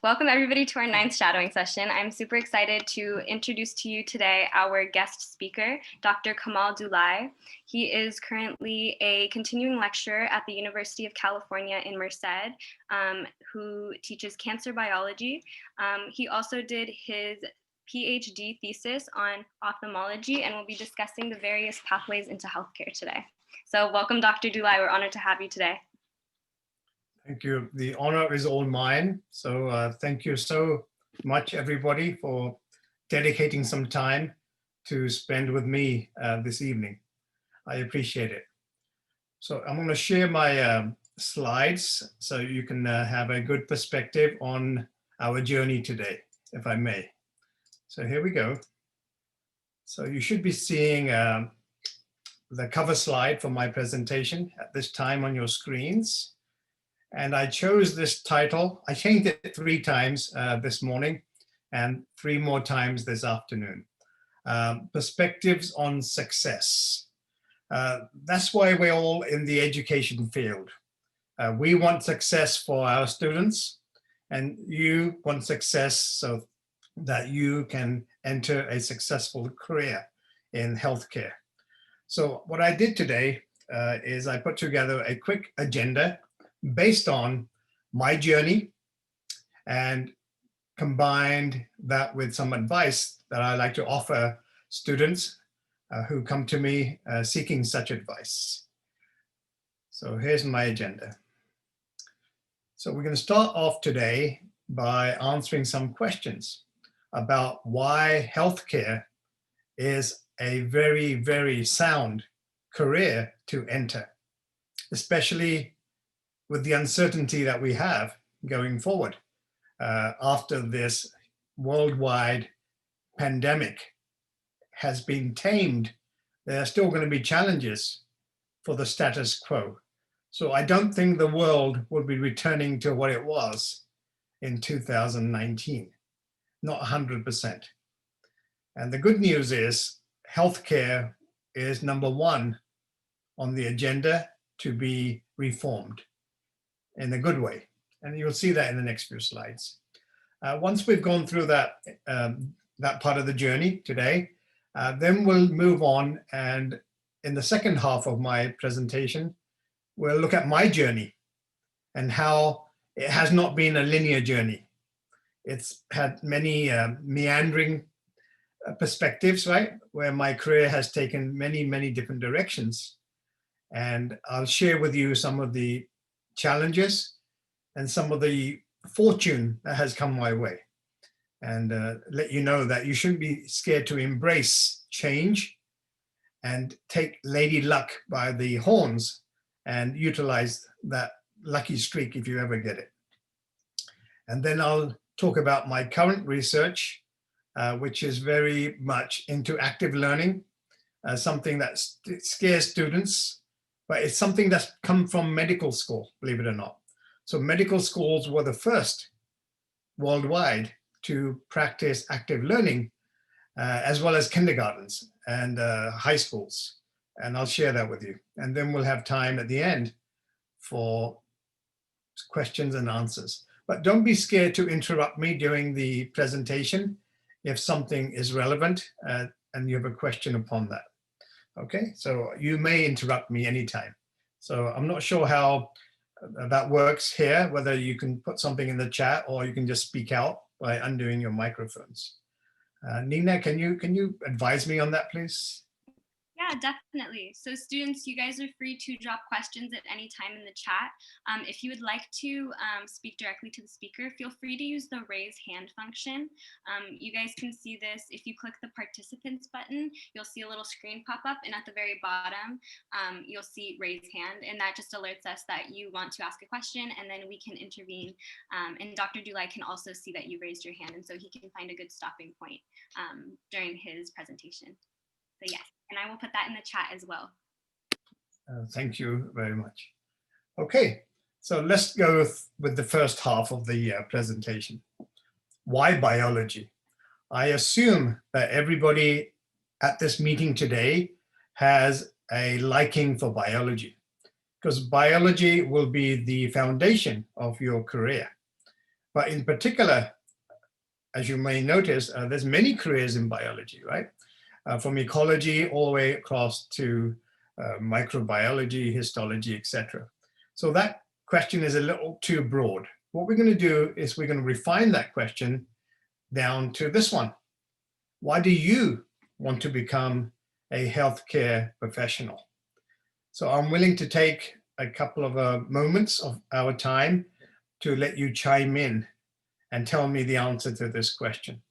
Welcome everybody to our 9th shadowing session. I'm super excited to introduce to you today our guest speaker, Dr. Kamal Dulai. He is currently a continuing lecturer at the University of California in Merced, who teaches cancer biology. He also did his PhD thesis on ophthalmology and will be discussing the various pathways into healthcare today. So welcome, Dr. Dulai. We're honored to have you today. Thank you. The honor is all mine. So thank you so much, everybody, for dedicating some time to spend with me this evening. I appreciate it. So I'm going to share my slides so you can have a good perspective on our journey today, if I may. So here we go. So you should be seeing the cover slide for my presentation at this time on your screens. And I chose this title. I changed it 3 times this morning and 3 more times this afternoon. Perspectives on success. That's why we're all in the education field. We want success for our students, and you want success so that you can enter a successful career in healthcare. So what I did today is I put together a quick agenda based on my journey and combined that with some advice that I like to offer students who come to me seeking such advice. So here's my agenda. So we're going to start off today by answering some questions about why healthcare is a very, very sound career to enter, especially with the uncertainty that we have going forward after this worldwide pandemic has been tamed. There are still going to be challenges for the status quo. So I don't think the world will be returning to what it was in 2019, not 100%. And the good news is healthcare is number 1 on the agenda to be reformed in a good way. And you'll see that in the next few slides. Once we've gone through that, that part of the journey today, then we'll move on, and in the second half of my presentation, we'll look at my journey and how it has not been a linear journey. It's had many meandering perspectives, right? Where my career has taken many, many different directions. And I'll share with you some of the challenges and some of the fortune that has come my way, and let you know that you shouldn't be scared to embrace change and take lady luck by the horns and utilize that lucky streak if you ever get it. And then I'll talk about my current research, which is very much into active learning, something that scares students, but it's something that's come from medical school, believe it or not. So medical schools were the first worldwide to practice active learning, as well as kindergartens and high schools. And I'll share that with you. And then we'll have time at the end for questions and answers. But don't be scared to interrupt me during the presentation if something is relevant and you have a question upon that. Okay, so you may interrupt me anytime. So I'm not sure how that works here, whether you can put something in the chat or you can just speak out by undoing your microphones. Nina, can you advise me on that, please? Yeah, definitely. So students, you guys are free to drop questions at any time in the chat. If you would like to speak directly to the speaker, feel free to use the raise hand function. You guys can see this. If you click the participants button, you'll see a little screen pop up, and at the very bottom, you'll see raise hand, and that just alerts us that you want to ask a question, and then we can intervene. And Dr. Dulai can also see that you raised your hand, and so he can find a good stopping point during his presentation. So yes, and I will put that in the chat as well. Thank you very much. Okay, so let's go with the first half of the presentation. Why biology? I assume that everybody at this meeting today has a liking for biology, because biology will be the foundation of your career. But in particular, as you may notice, there's many careers in biology, right? From ecology all the way across to microbiology, histology, etc. So that question is a little too broad. What we're going to do is we're going to refine that question down to this one. Why do you want to become a healthcare professional? So I'm willing to take a couple of moments of our time to let you chime in and tell me the answer to this question.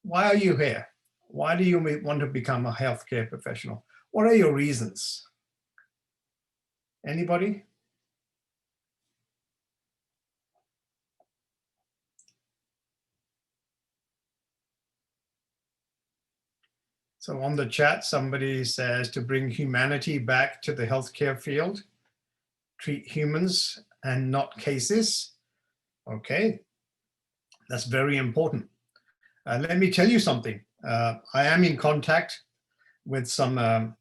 Why are you here? Why do you want to become a healthcare professional? What are your reasons? Anybody? So on the chat, somebody says to bring humanity back to the healthcare field, treat humans and not cases. Okay, that's very important. Let me tell you something. I am in contact with some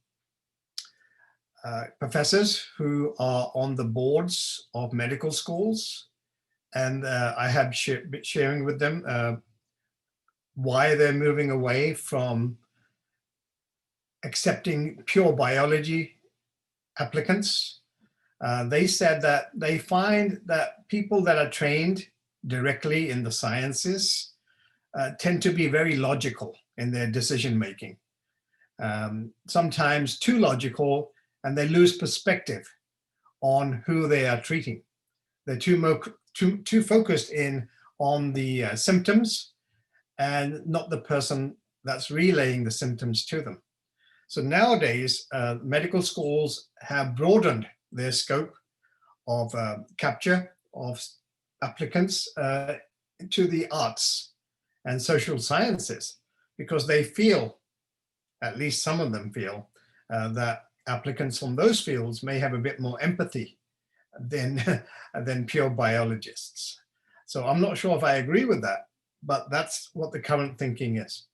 professors who are on the boards of medical schools, and I have been sharing with them why they're moving away from accepting pure biology applicants. They said that they find that people that are trained directly in the sciences tend to be very logical in their decision making. Sometimes too logical, and they lose perspective on who they are treating. They're too focused in on the symptoms and not the person that's relaying the symptoms to them. So nowadays, medical schools have broadened their scope of capture of applicants to the arts and social sciences, because they feel, at least some of them feel, that applicants from those fields may have a bit more empathy than pure biologists. So I'm not sure if I agree with that, but that's what the current thinking is.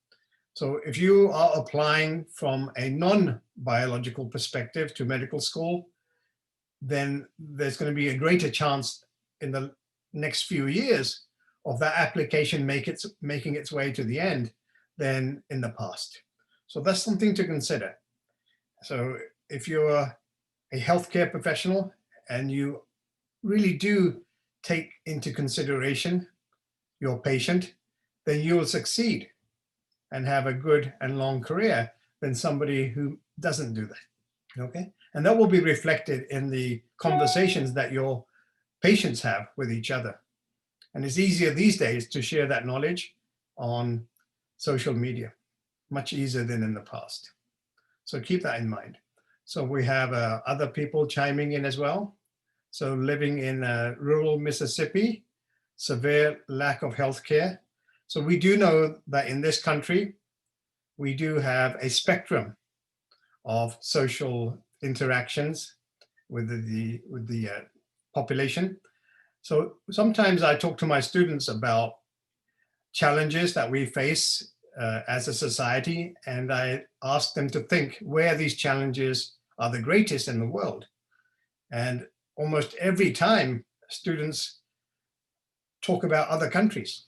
So if you are applying from a non-biological perspective to medical school, then there's going to be a greater chance in the next few years of that application making its way to the end than in the past. So that's something to consider. So if you're a healthcare professional and you really do take into consideration your patient, then you will succeed and have a good and long career than somebody who doesn't do that, okay? And that will be reflected in the conversations that your patients have with each other. And it's easier these days to share that knowledge on social media, much easier than in the past. So keep that in mind. So we have other people chiming in as well. So living in rural Mississippi, severe lack of healthcare. So we do know that in this country, we do have a spectrum of social interactions with the population. So sometimes I talk to my students about challenges that we face as a society, and I ask them to think where these challenges are the greatest in the world. And almost every time students talk about other countries,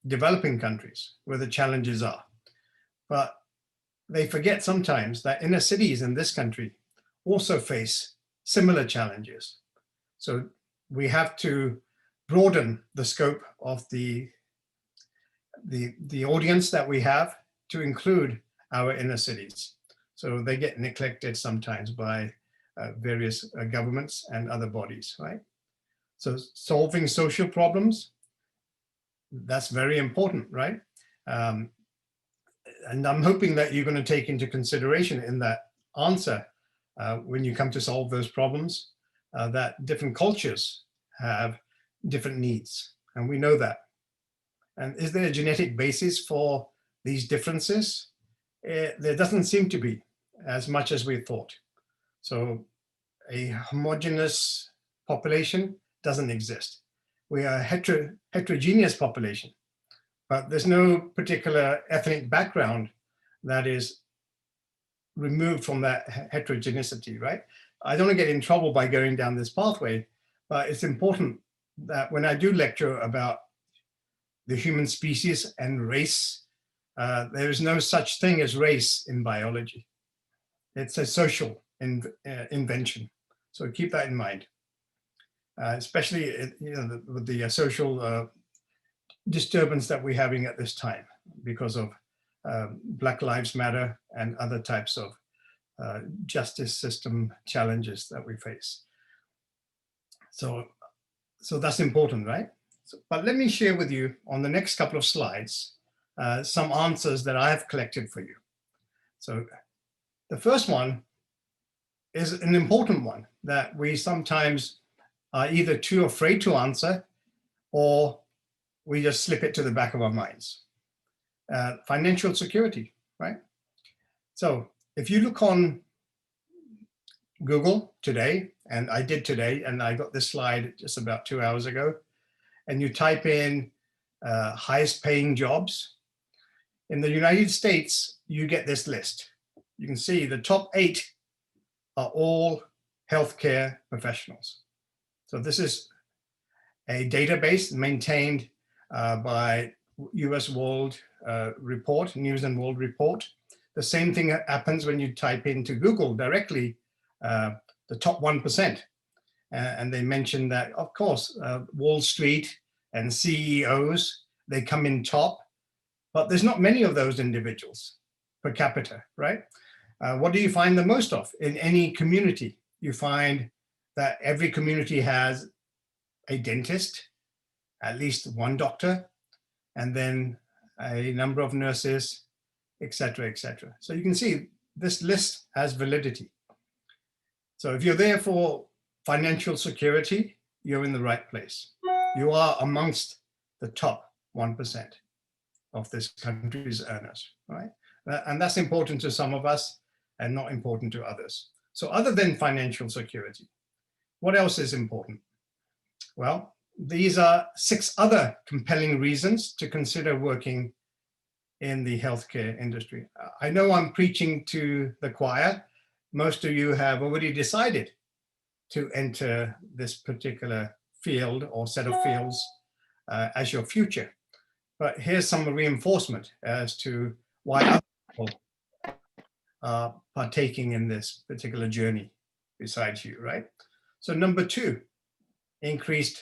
developing countries, where the challenges are. But they forget sometimes that inner cities in this country also face similar challenges. So we have to broaden the scope of the audience that we have to include our inner cities. So they get neglected sometimes by various governments and other bodies, right? So solving social problems, that's very important, right? And I'm hoping that you're going to take into consideration in that answer when you come to solve those problems, that different cultures have different needs, and we know that. And is there a genetic basis for these differences? There doesn't seem to be as much as we thought. So a homogeneous population doesn't exist. We are a heterogeneous population, but there's no particular ethnic background that is removed from that heterogeneity, right? I don't want to get in trouble by going down this pathway, but it's important that when I do lecture about the human species and race, there is no such thing as race in biology. It's a social invention. So keep that in mind, especially with the social disturbance that we're having at this time because of Black Lives Matter and other types of justice system challenges that we face. So that's important, right? But let me share with you on the next couple of slides some answers that I have collected for you. So the first one is an important one that we sometimes are either too afraid to answer or we just slip it to the back of our minds. Financial security, right? So if you look on Google today, and I did today, and I got this slide just about 2 hours ago, and you type in highest paying jobs, in the United States, you get this list. You can see the top 8 are all healthcare professionals. So this is a database maintained by US World Report, News and World Report. The same thing happens when you type into Google directly, the top 1%. And they mention that, of course, Wall Street and CEOs, they come in top, but there's not many of those individuals per capita, right? What do you find the most of in any community? You find that every community has a dentist, at least one doctor, and then a number of nurses, et cetera, et cetera. So you can see this list has validity. So if you're there for financial security, you're in the right place. You are amongst the top 1% of this country's earners, right? And that's important to some of us and not important to others. So other than financial security, what else is important? Well, these are 6 other compelling reasons to consider working in the healthcare industry. I know I'm preaching to the choir. Most of you have already decided to enter this particular field or set of fields as your future. But here's some reinforcement as to why other people are partaking in this particular journey besides you, right? So number 2, increasing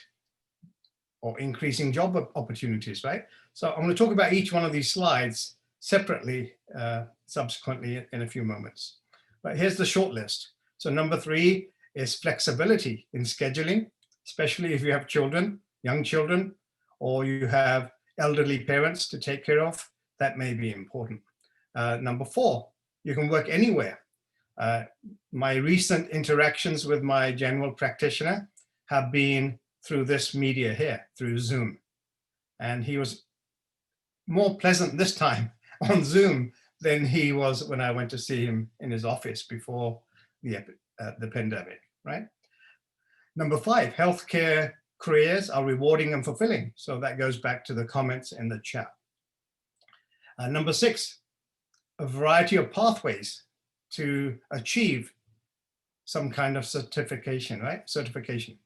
job opportunities, right? So I'm going to talk about each one of these slides separately, subsequently in a few moments. But here's the short list. So number 3 is flexibility in scheduling, especially if you have children, young children, or you have elderly parents to take care of. That may be important. Number 4, you can work anywhere. My recent interactions with my general practitioner have been through this media here, through Zoom. And he was more pleasant this time on Zoom than he was when I went to see him in his office before the pandemic, right? Number 5, healthcare careers are rewarding and fulfilling. So that goes back to the comments in the chat. Number 6, a variety of pathways to achieve some kind of certification, right? Certification.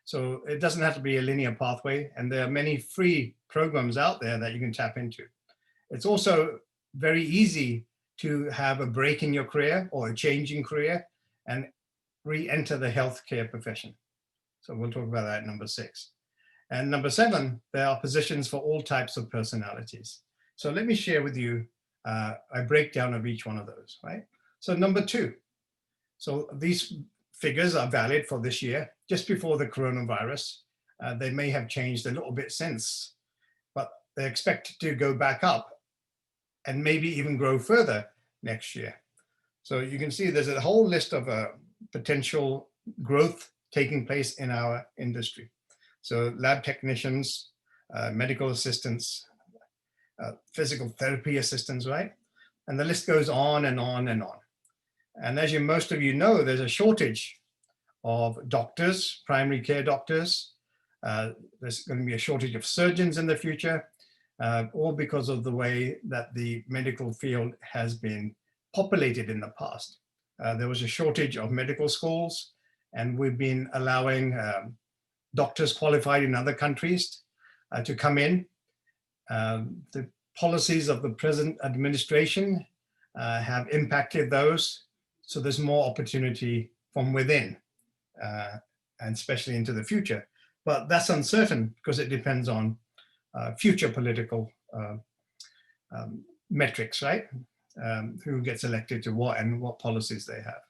So it doesn't have to be a linear pathway, and there are many free programs out there that you can tap into. It's also very easy to have a break in your career or a change in career and re-enter the healthcare profession. So we'll talk about that at number 6. And number 7, there are positions for all types of personalities. So let me share with you a breakdown of each one of those, right? So number 2, so these figures are valid for this year, just before the coronavirus. They may have changed a little bit since, but they're expected to go back up and maybe even grow further next year. So you can see there's a whole list of potential growth taking place in our industry. So lab technicians, medical assistants, physical therapy assistants, right? And the list goes on and on and on. And as most of you know, there's a shortage of doctors, primary care doctors. There's going to be a shortage of surgeons in the future, all because of the way that the medical field has been populated in the past. There was a shortage of medical schools, and we've been allowing doctors qualified in other countries to come in. The policies of the present administration have impacted those. So there's more opportunity from within, and especially into the future. But that's uncertain because it depends on future political metrics, right? Who gets elected to what and what policies they have.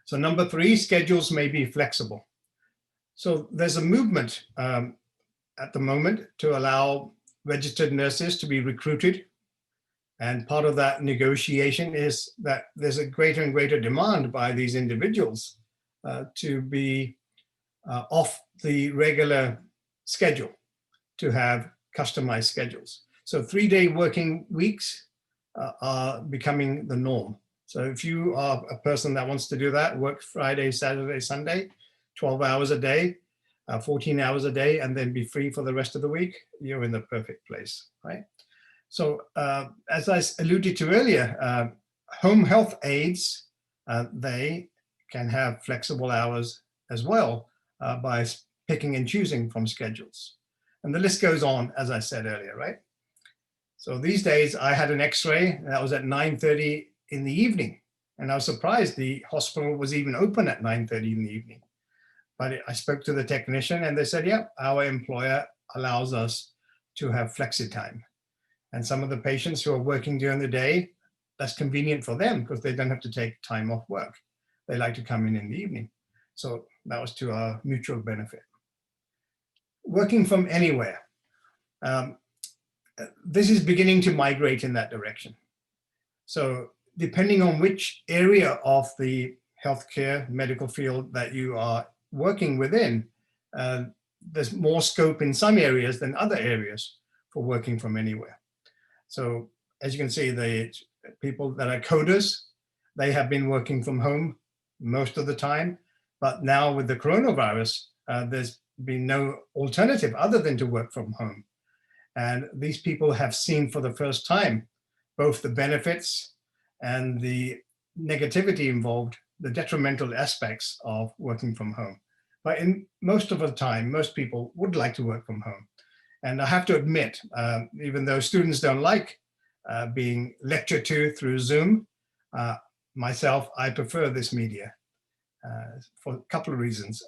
So number 3, schedules may be flexible. So there's a movement at the moment to allow registered nurses to be recruited. And part of that negotiation is that there's a greater and greater demand by these individuals to be off the regular schedule, to have customized schedules. So 3-day working weeks are becoming the norm. So if you are a person that wants to do that, work Friday, Saturday, Sunday, 12 hours a day, 14 hours a day, and then be free for the rest of the week, you're in the perfect place, right? So as I alluded to earlier, home health aides, they can have flexible hours as well by picking and choosing from schedules. And the list goes on, as I said earlier, right? So these days I had an x-ray that was at 9:30 in the evening. And I was surprised the hospital was even open at 9:30 in the evening. But I spoke to the technician and they said, yeah, our employer allows us to have flexi time. And some of the patients who are working during the day, that's convenient for them because they don't have to take time off work. They like to come in the evening. So that was to our mutual benefit. Working from anywhere. This is beginning to migrate in that direction. So depending on which area of the healthcare medical field that you are working within, there's more scope in some areas than other areas for working from anywhere. So as you can see, the people that are coders, they have been working from home most of the time, but now with the coronavirus, there's been no alternative other than to work from home. And these people have seen for the first time both the benefits and the negativity involved, the detrimental aspects of working from home. But in most of the time, most people would like to work from home. And I have to admit, even though students don't like being lectured to through Zoom, myself, I prefer this media for a couple of reasons.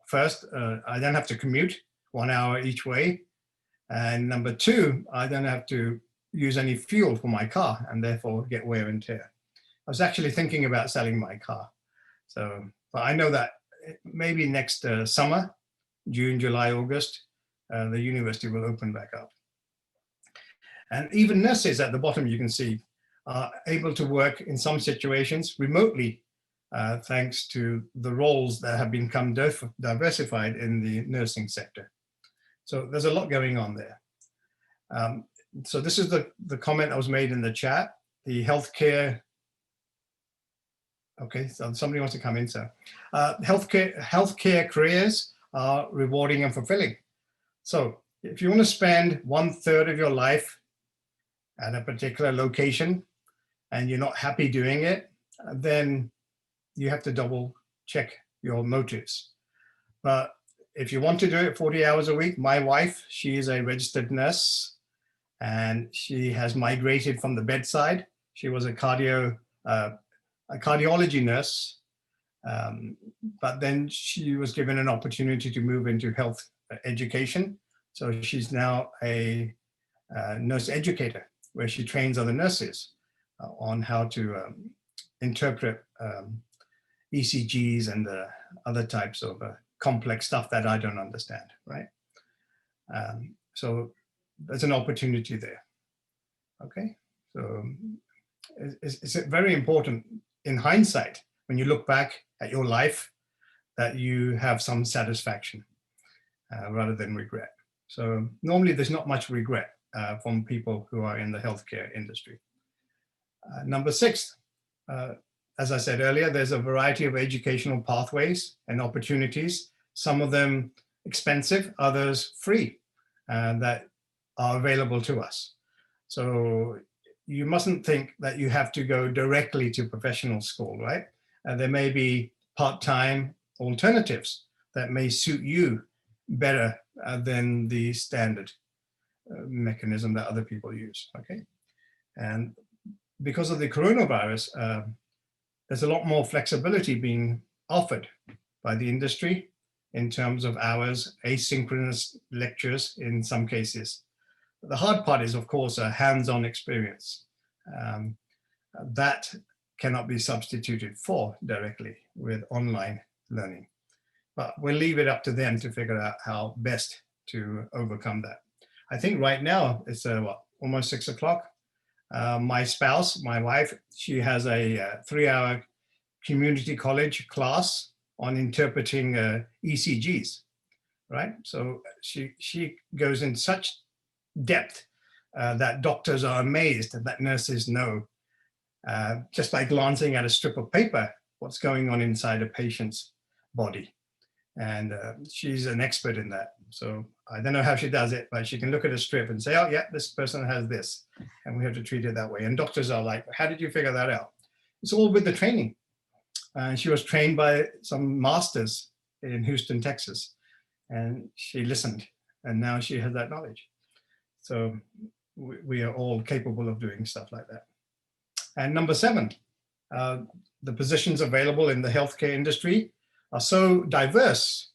First, I don't have to commute 1 hour each way. And number 2, I don't have to use any fuel for my car and therefore get wear and tear. I was actually thinking about selling my car. So, but I know that maybe next summer, June, July, August, the university will open back up. And even nurses at the bottom, you can see, are able to work in some situations remotely, thanks to the roles that have become diversified in the nursing sector. So there's a lot going on there. So this is the comment that was made in the chat. The healthcare, okay, so somebody wants to come in, so. Healthcare careers are rewarding and fulfilling. So if you want to spend 1/3 of your life at a particular location and you're not happy doing it, then you have to double check your motives. But if you want to do it 40 hours a week, my wife, she is a registered nurse and she has migrated from the bedside. She was a cardiology nurse, but then she was given an opportunity to move into health education. So she's now a nurse educator where she trains other nurses on how to interpret ECGs and other types of complex stuff that I don't understand, right? So there's an opportunity there, okay? So it's very important in hindsight, when you look back at your life, that you have some satisfaction rather than regret. So normally there's not much regret from people who are in the healthcare industry. Number 6, as I said earlier, there's a variety of educational pathways and opportunities, some of them expensive, others free, that are available to us. So you mustn't think that you have to go directly to professional school, right? There may be part-time alternatives that may suit you better than the standard mechanism that other people use, okay? And because of the coronavirus, there's a lot more flexibility being offered by the industry in terms of hours, asynchronous lectures in some cases. The hard part is, of course, a hands-on experience. That cannot be substituted for directly with online learning. But we'll leave it up to them to figure out how best to overcome that. I think right now it's almost 6 o'clock. My spouse, my wife, she has a 3-hour community college class on interpreting ECGs, right? So she goes in such depth that doctors are amazed that nurses know, just by glancing at a strip of paper, what's going on inside a patient's body. And she's an expert in that. So I don't know how she does it, but she can look at a strip and say, oh yeah, this person has this, and we have to treat it that way. And doctors are like, how did you figure that out? It's all with the training. She was trained by some masters in Houston, Texas, and she listened, and now she has that knowledge. So we are all capable of doing stuff like that. And number 7, the positions available in the healthcare industry are so diverse,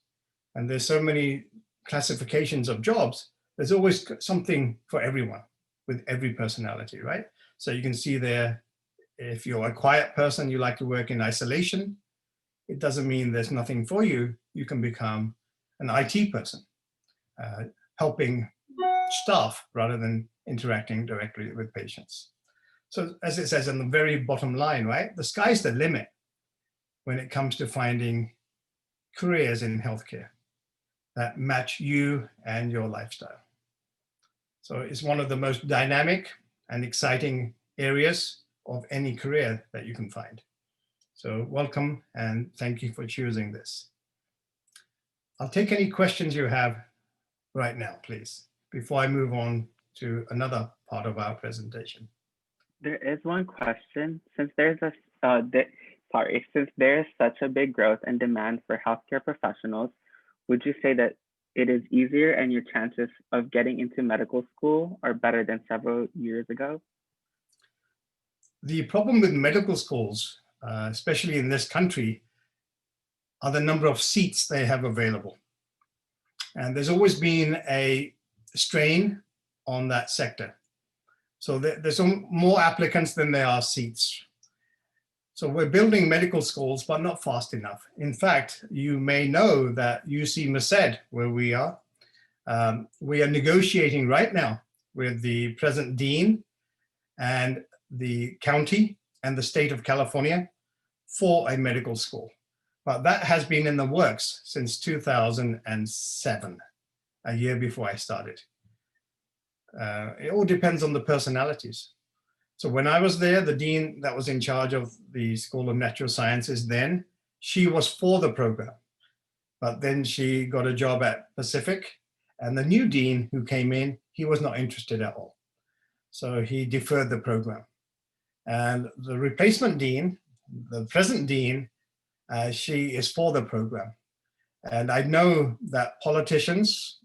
and there's so many classifications of jobs. There's always something for everyone with every personality, right? So you can see there, if you're a quiet person, you like to work in isolation, it doesn't mean there's nothing for you. You can become an IT person, helping staff rather than interacting directly with patients. So as it says in the very bottom line, right, the sky's the limit when it comes to finding careers in healthcare that match you and your lifestyle. So it's one of the most dynamic and exciting areas of any career that you can find. So welcome, and thank you for choosing this. I'll take any questions you have right now, please, before I move on to another part of our presentation. There is one question. Since there is such a big growth and demand for healthcare professionals, would you say that it is easier and your chances of getting into medical school are better than several years ago? The problem with medical schools, especially in this country, are the number of seats they have available. And there's always been a strain on that sector. So there's more applicants than there are seats. So we're building medical schools, but not fast enough. In fact, you may know that UC Merced, where we are negotiating right now with the present dean and the county and the state of California for a medical school. But that has been in the works since 2007, a year before I started. It all depends on the personalities. So when I was there, the dean that was in charge of the School of Natural Sciences then, she was for the program. But then she got a job at Pacific, and the new dean who came in, he was not interested at all. So he deferred the program. And the replacement dean, the present dean, she is for the program. And I know that politicians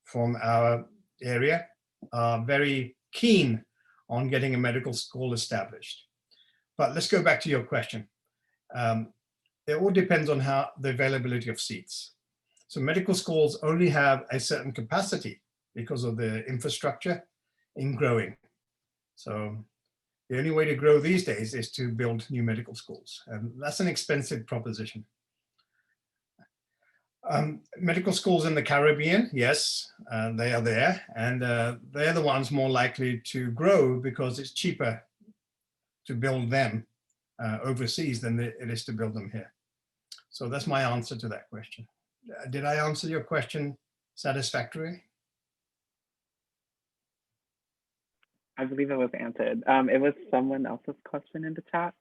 from our area are very keen on getting a medical school established. But let's go back to your question. It all depends on how the availability of seats. So medical schools only have a certain capacity because of the infrastructure in growing. So the only way to grow these days is to build new medical schools. And that's an expensive proposition. Medical schools in the Caribbean, yes, they are there. And they're the ones more likely to grow because it's cheaper to build them overseas than it is to build them here. So that's my answer to that question. Did I answer your question satisfactorily? I believe it was answered. It was someone else's question in the chat.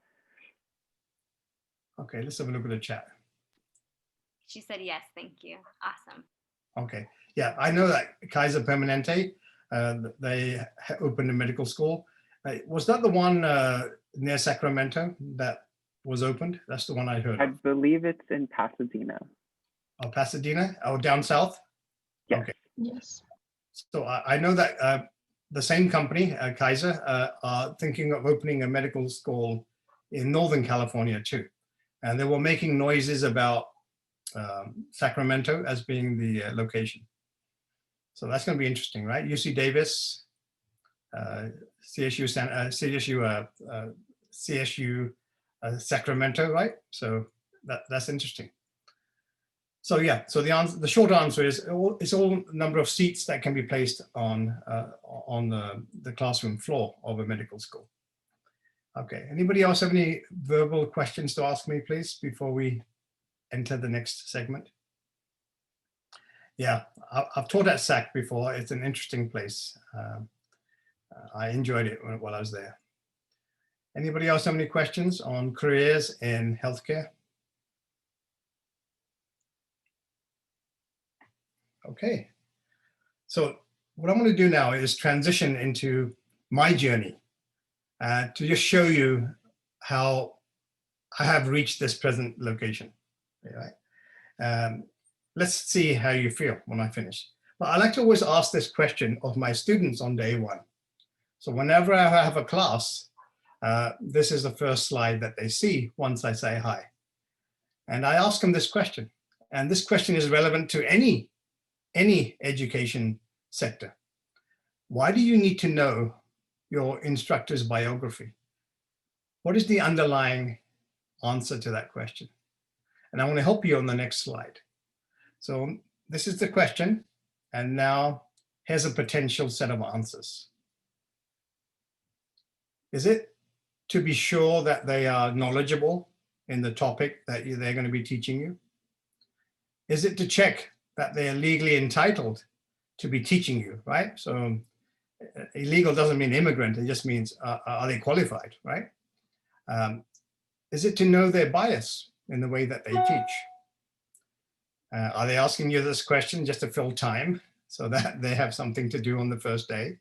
Okay, let's have a look at the chat. She said yes, thank you. Awesome. Okay, yeah, I know that Kaiser Permanente, they opened a medical school. Was that the one near Sacramento that was opened? That's the one I heard I of. believe it's in Pasadena. Pasadena, or down south? Yes. Okay. Yes. So I know that the same company, Kaiser, are thinking of opening a medical school in Northern California too. And they were making noises about Sacramento as being the location. So that's going to be interesting, right? UC Davis, CSU Sacramento, right? So that's interesting. So yeah, so the short answer is it's all number of seats that can be placed on the classroom floor of a medical school. Okay, anybody else have any verbal questions to ask me, please, before we enter the next segment? Yeah, I've taught at SAC before. It's an interesting place. I enjoyed it while I was there. Anybody else have any questions on careers in healthcare? Okay, so what I'm going to do now is transition into my journey to just show you how I have reached this present location. Right? Let's see how you feel when I finish. But I like to always ask this question of my students on day one. So whenever I have a class, this is the first slide that they see once I say hi. And I ask them this question. And this question is relevant to any education sector. Why do you need to know your instructor's biography? What is the underlying answer to that question? And I want to help you on the next slide. So this is the question, and now here's a potential set of answers. Is it to be sure that they are knowledgeable in the topic that they're going to be teaching you? Is it to check that they are legally entitled to be teaching you, right? So illegal doesn't mean immigrant, it just means are they qualified, right? Is it to know their bias in the way that they teach? Are they asking you this question just to fill time so that they have something to do on the first day?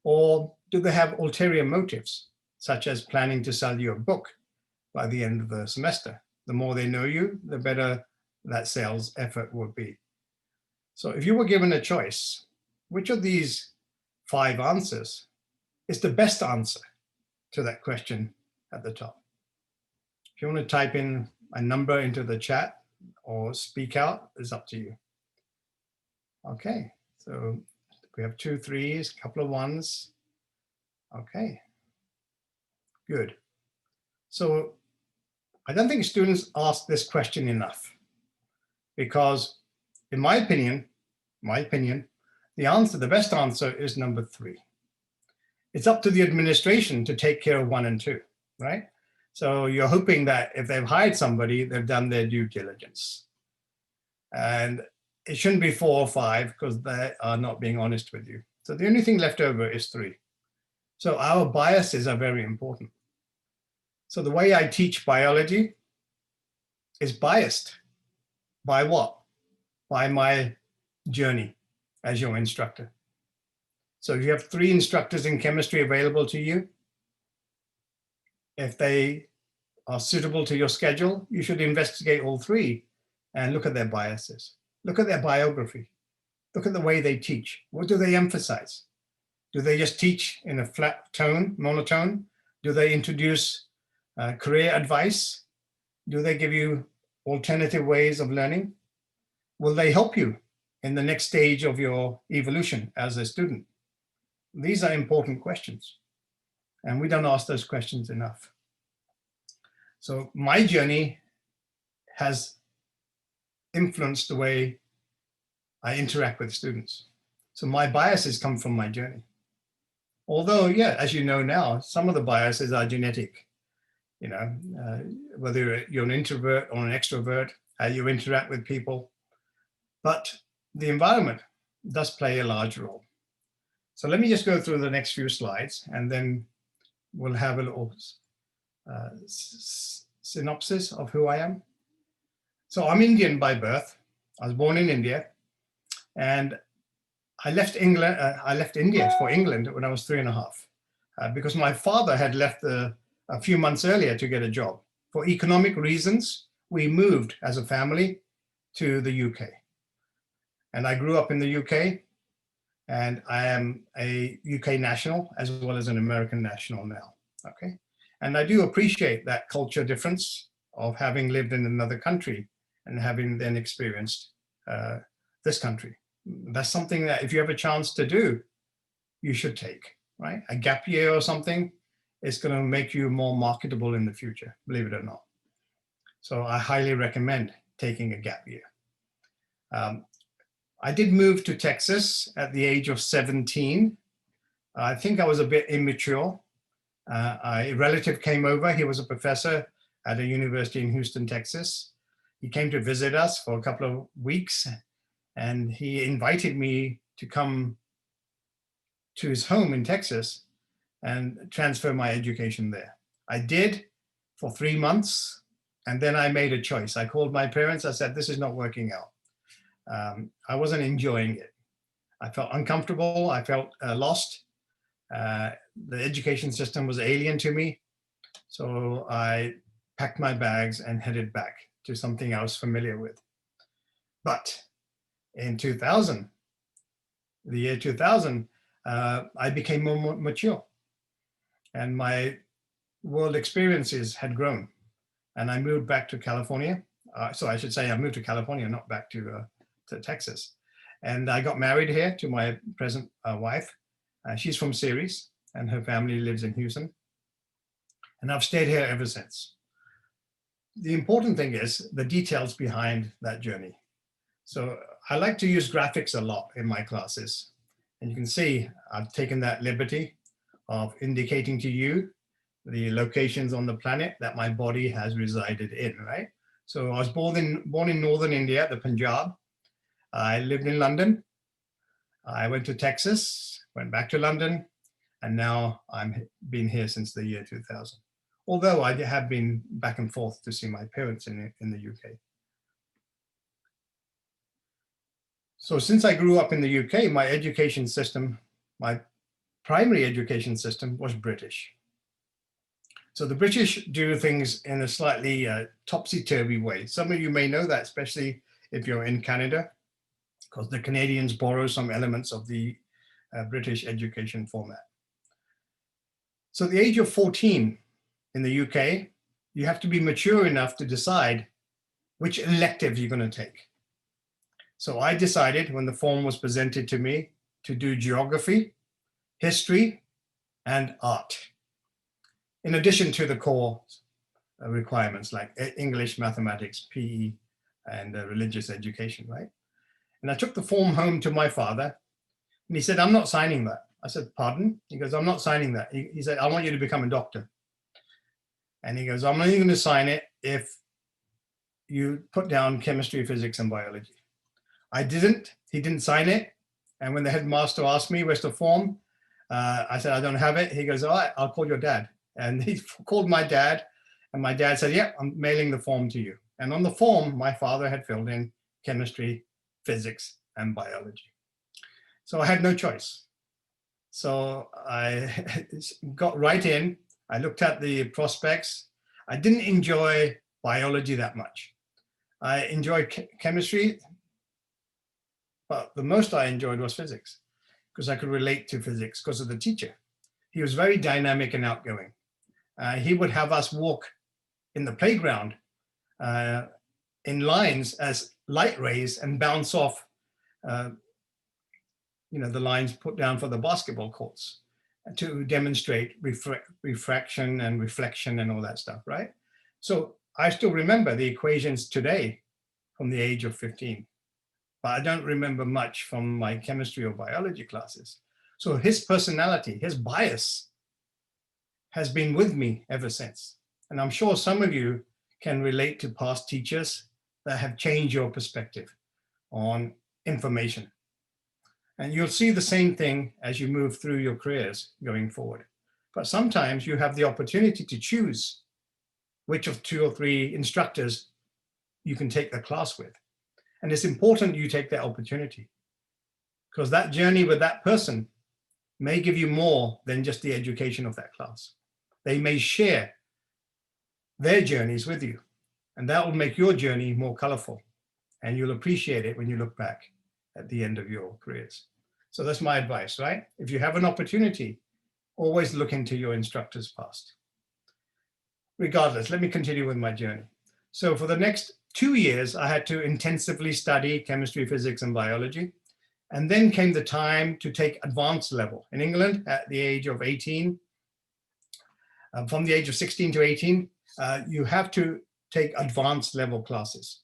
Or do they have ulterior motives, such as planning to sell you a book by the end of the semester? The more they know you, the better that sales effort would be. So if you were given a choice, which of these 5 answers is the best answer to that question at the top? If you want to type in a number into the chat or speak out, it's up to you. Okay, so we have 2 3s, a couple of 1s. Okay, good. So I don't think students ask this question enough, because in my opinion, the best answer is number 3. It's up to the administration to take care of 1 and 2, right? So you're hoping that if they've hired somebody, they've done their due diligence. And it shouldn't be 4 or 5, because they are not being honest with you. So the only thing left over is 3. So our biases are very important. So the way I teach biology is biased. By what? By my journey as your instructor. So if you have 3 instructors in chemistry available to you, if they are suitable to your schedule, you should investigate all 3 and look at their biases. Look at their biography. Look at the way they teach. What do they emphasize? Do they just teach in a flat tone, monotone? Do they introduce career advice? Do they give you alternative ways of learning? Will they help you in the next stage of your evolution as a student? These are important questions, and we don't ask those questions enough. So my journey has influenced the way I interact with students. So my biases come from my journey. Although, yeah, as you know now, some of the biases are genetic. You know, whether you're an introvert or an extrovert, how you interact with people. But the environment does play a large role. So let me just go through the next few slides, and then we'll have a little synopsis of who I am. So I'm Indian by birth. I was born in India, and I left England. I left India for England when I was 3.5, because my father had left a few months earlier to get a job. For economic reasons, we moved as a family to the UK. And I grew up in the UK, and I am a UK national as well as an American national now, okay? And I do appreciate that culture difference of having lived in another country and having then experienced this country. That's something that if you have a chance to do, you should take, right? A gap year or something is going to make you more marketable in the future, believe it or not. So I highly recommend taking a gap year. I did move to Texas at the age of 17. I think I was a bit immature. A relative came over. He was a professor at a university in Houston, Texas. He came to visit us for a couple of weeks, and he invited me to come to his home in Texas and transfer my education there. I did for 3 months, and then I made a choice. I called my parents. I said, this is not working out. I wasn't enjoying it. I felt uncomfortable. I felt lost. The education system was alien to me. So I packed my bags and headed back to something I was familiar with. But in 2000, the year 2000, I became more mature, and my world experiences had grown, and I moved back to California. So I should say I moved to California, not back to Texas. And I got married here to my present wife. She's from Ceres, and her family lives in Houston. And I've stayed here ever since. The important thing is the details behind that journey. So I like to use graphics a lot in my classes. And you can see I've taken that liberty of indicating to you the locations on the planet that my body has resided in, right? So I was born in northern India, the Punjab. I lived in London. I went to Texas, went back to London, and now I've been here since the year 2000. Although I have been back and forth to see my parents in the UK. So since I grew up in the UK, my education system, my primary education system was British. So the British do things in a slightly topsy-turvy way. Some of you may know that, especially if you're in Canada, because the Canadians borrow some elements of the British education format. So at the age of 14 in the UK, you have to be mature enough to decide which elective you're going to take. So I decided when the form was presented to me to do geography, history, and art, in addition to the core requirements like English, mathematics, PE, and religious education, right? And I took the form home to my father, and he said, I'm not signing that. I said, pardon? He goes, I'm not signing that. He said, I want you to become a doctor. And he goes, I'm only going to sign it if you put down chemistry, physics, and biology. I didn't. He didn't sign it. And when the headmaster asked me, where's the form? I said, I don't have it. He goes, all right, I'll call your dad. And he called my dad, and my dad said, yeah, I'm mailing the form to you. And on the form, my father had filled in chemistry, physics, and biology. So I had no choice. So I got right in. I looked at the prospects. I didn't enjoy biology that much. I enjoyed chemistry, but the most I enjoyed was physics, because I could relate to physics because of the teacher. He was very dynamic and outgoing. He would have us walk in the playground in lines as light rays and bounce off the lines put down for the basketball courts to demonstrate refraction and reflection and all that stuff, right? So I still remember the equations today from the age of 15, but I don't remember much from my chemistry or biology classes. So his personality, his bias has been with me ever since. And I'm sure some of you can relate to past teachers that have changed your perspective on information. And you'll see the same thing as you move through your careers going forward. But sometimes you have the opportunity to choose which of 2 or 3 instructors you can take the class with. And it's important you take that opportunity, because that journey with that person may give you more than just the education of that class. They may share their journeys with you, and that will make your journey more colorful and you'll appreciate it when you look back at the end of your careers. So that's my advice, right? If you have an opportunity, always look into your instructor's past. Regardless, let me continue with my journey. So for the next 2 years, I had to intensively study chemistry, physics, and biology. And then came the time to take advanced level. In England, at the age of 18, from the age of 16 to 18, you have to take advanced level classes.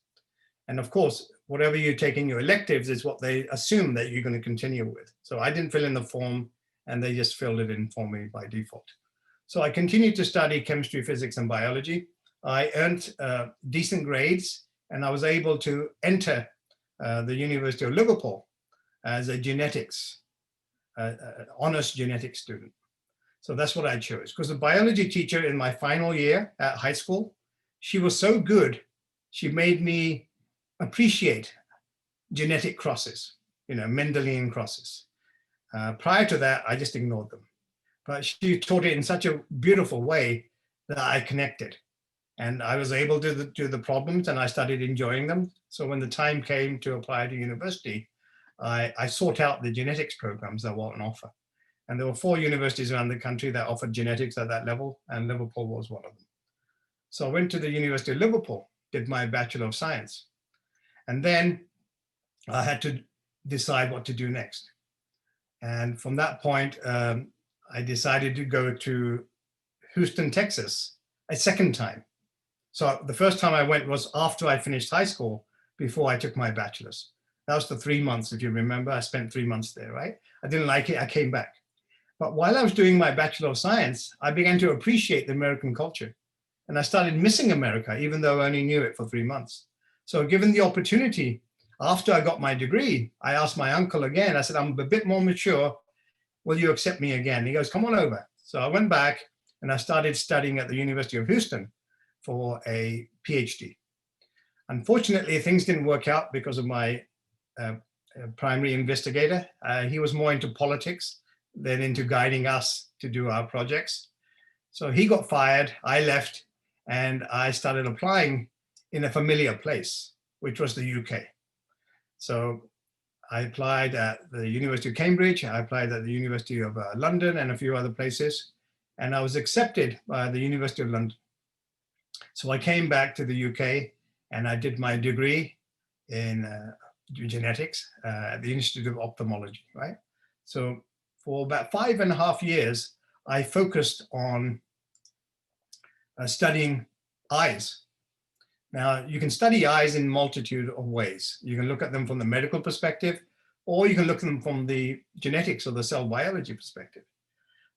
And of course, whatever you take in your electives is what they assume that you're going to continue with. So I didn't fill in the form, and they just filled it in for me by default. So I continued to study chemistry, physics, and biology. I earned decent grades, and I was able to enter the University of Liverpool as a genetics, honors genetics student. So that's what I chose, because the biology teacher in my final year at high school, she was so good, she made me appreciate genetic crosses, Mendelian crosses. Prior to that, I just ignored them. But she taught it in such a beautiful way that I connected. And I was able to do the problems, and I started enjoying them. So when the time came to apply to university, I sought out the genetics programs that were on offer. And there were 4 universities around the country that offered genetics at that level, and Liverpool was one of them. So I went to the University of Liverpool, did my Bachelor of Science. And then I had to decide what to do next. And from that point, I decided to go to Houston, Texas, a second time. So the first time I went was after I finished high school, before I took my bachelor's. That was the 3 months, if you remember. I spent 3 months there, right? I didn't like it, I came back. But while I was doing my Bachelor of Science, I began to appreciate the American culture. And I started missing America, even though I only knew it for 3 months. So given the opportunity, after I got my degree, I asked my uncle again, I said, I'm a bit more mature, will you accept me again? He goes, come on over. So I went back and I started studying at the University of Houston for a PhD. Unfortunately, things didn't work out because of my primary investigator. He was more into politics than into guiding us to do our projects. So he got fired, I left, and I started applying in a familiar place, which was the UK. So I applied at the University of Cambridge, I applied at the University of London and a few other places, and I was accepted by the University of London. So I came back to the UK and I did my degree in genetics at the Institute of Ophthalmology, right? So for about 5.5 years, I focused on studying eyes. Now, you can study eyes in a multitude of ways. You can look at them from the medical perspective, or you can look at them from the genetics or the cell biology perspective.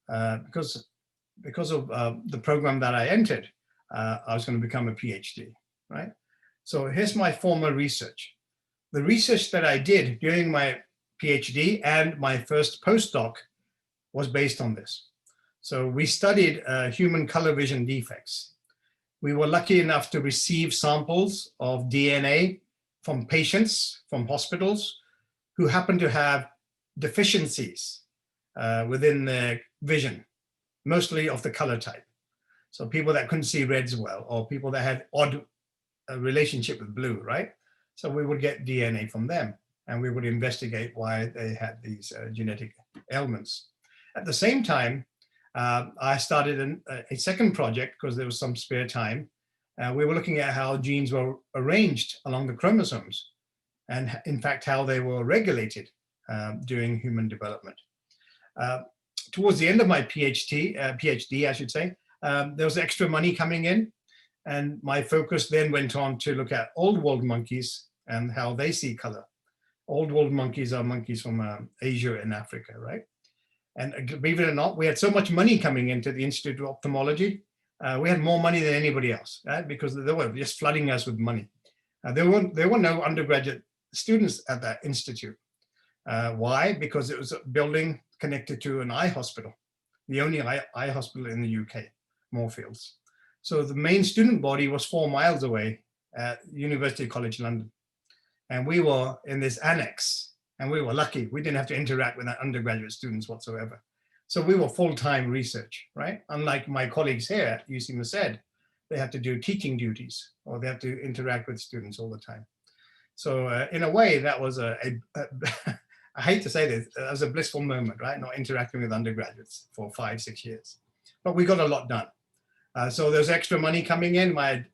Because of the program that I entered, I was going to become a PhD, right? So here's my former research. The research that I did during my PhD and my first postdoc was based on this. So we studied human color vision defects. We were lucky enough to receive samples of DNA from patients from hospitals who happened to have deficiencies within their vision, mostly of the color type. So people that couldn't see reds well, or people that had odd relationship with blue, right? So we would get DNA from them, and we would investigate why they had these genetic ailments. At the same time, I started a second project because there was some spare time. We were looking at how genes were arranged along the chromosomes, and in fact, how they were regulated during human development. Towards the end of my PhD, I should say, there was extra money coming in, and my focus then went on to look at old world monkeys and how they see color. Old world monkeys are monkeys from Asia and Africa, right? And believe it or not, we had so much money coming into the Institute of Ophthalmology. We had more money than anybody else, right? Because they were just flooding us with money. There were no undergraduate students at that institute. Why? Because it was a building connected to an eye hospital, the only eye hospital in the UK, Moorfields. So the main student body was 4 miles away at University College London. And we were in this annex, and we were lucky. We didn't have to interact with undergraduate students whatsoever. So we were full-time research, right? Unlike my colleagues here at UC Merced, they have to do teaching duties, or they have to interact with students all the time. So in a way, that was I hate to say this, that was a blissful moment, right? Not interacting with undergraduates for 5-6 years, but we got a lot done. So there's extra money coming in. My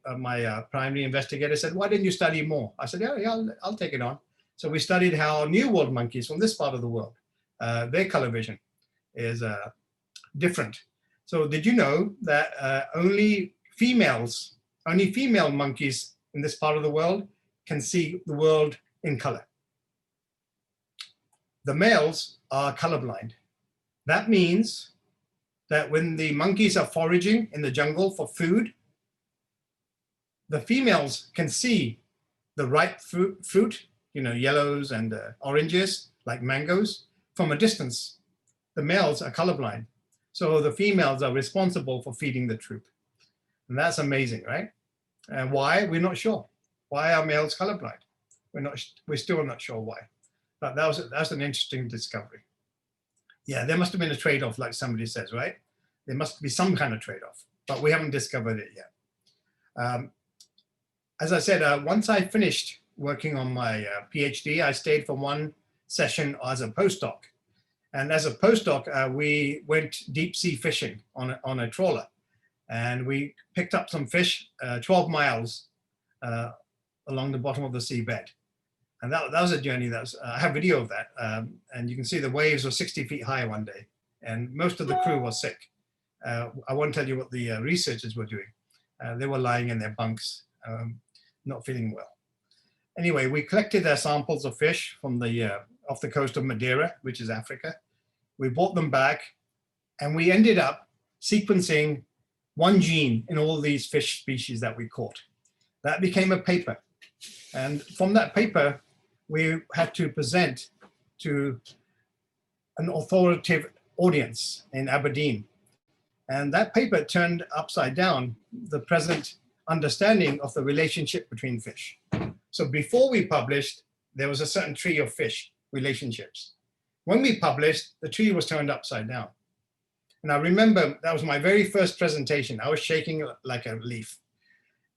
primary investigator said, why didn't you study more? I said, yeah, I'll take it on. So we studied how New World monkeys from this part of the world, their color vision is different. So did you know that only female monkeys in this part of the world can see the world in color? The males are colorblind. That means that when the monkeys are foraging in the jungle for food, the females can see the ripe fruit, yellows and oranges, like mangoes, from a distance. The males are colorblind. So the females are responsible for feeding the troop. And that's amazing, right? And why? We're not sure. Why are males colorblind? We're still not sure why. But that's an interesting discovery. Yeah, there must have been a trade-off, like somebody says, right? There must be some kind of trade-off, but we haven't discovered it yet. As I said, once I finished working on my PhD, I stayed for one session as a postdoc. And as a postdoc, we went deep sea fishing on a trawler. And we picked up some fish 12 miles along the bottom of the seabed. And that was a journey. I have video of that. And you can see the waves were 60 feet high one day. And most of the crew was sick. I won't tell you what the researchers were doing. They were lying in their bunks, not feeling well. Anyway, we collected their samples of fish from off the coast of Madeira, which is Africa. We brought them back, and we ended up sequencing one gene in all these fish species that we caught. That became a paper. And from that paper, we had to present to an authoritative audience in Aberdeen. And that paper turned upside down the present understanding of the relationship between fish. So before we published, there was a certain tree of fish relationships. When we published, the tree was turned upside down. And I remember that was my very first presentation. I was shaking like a leaf.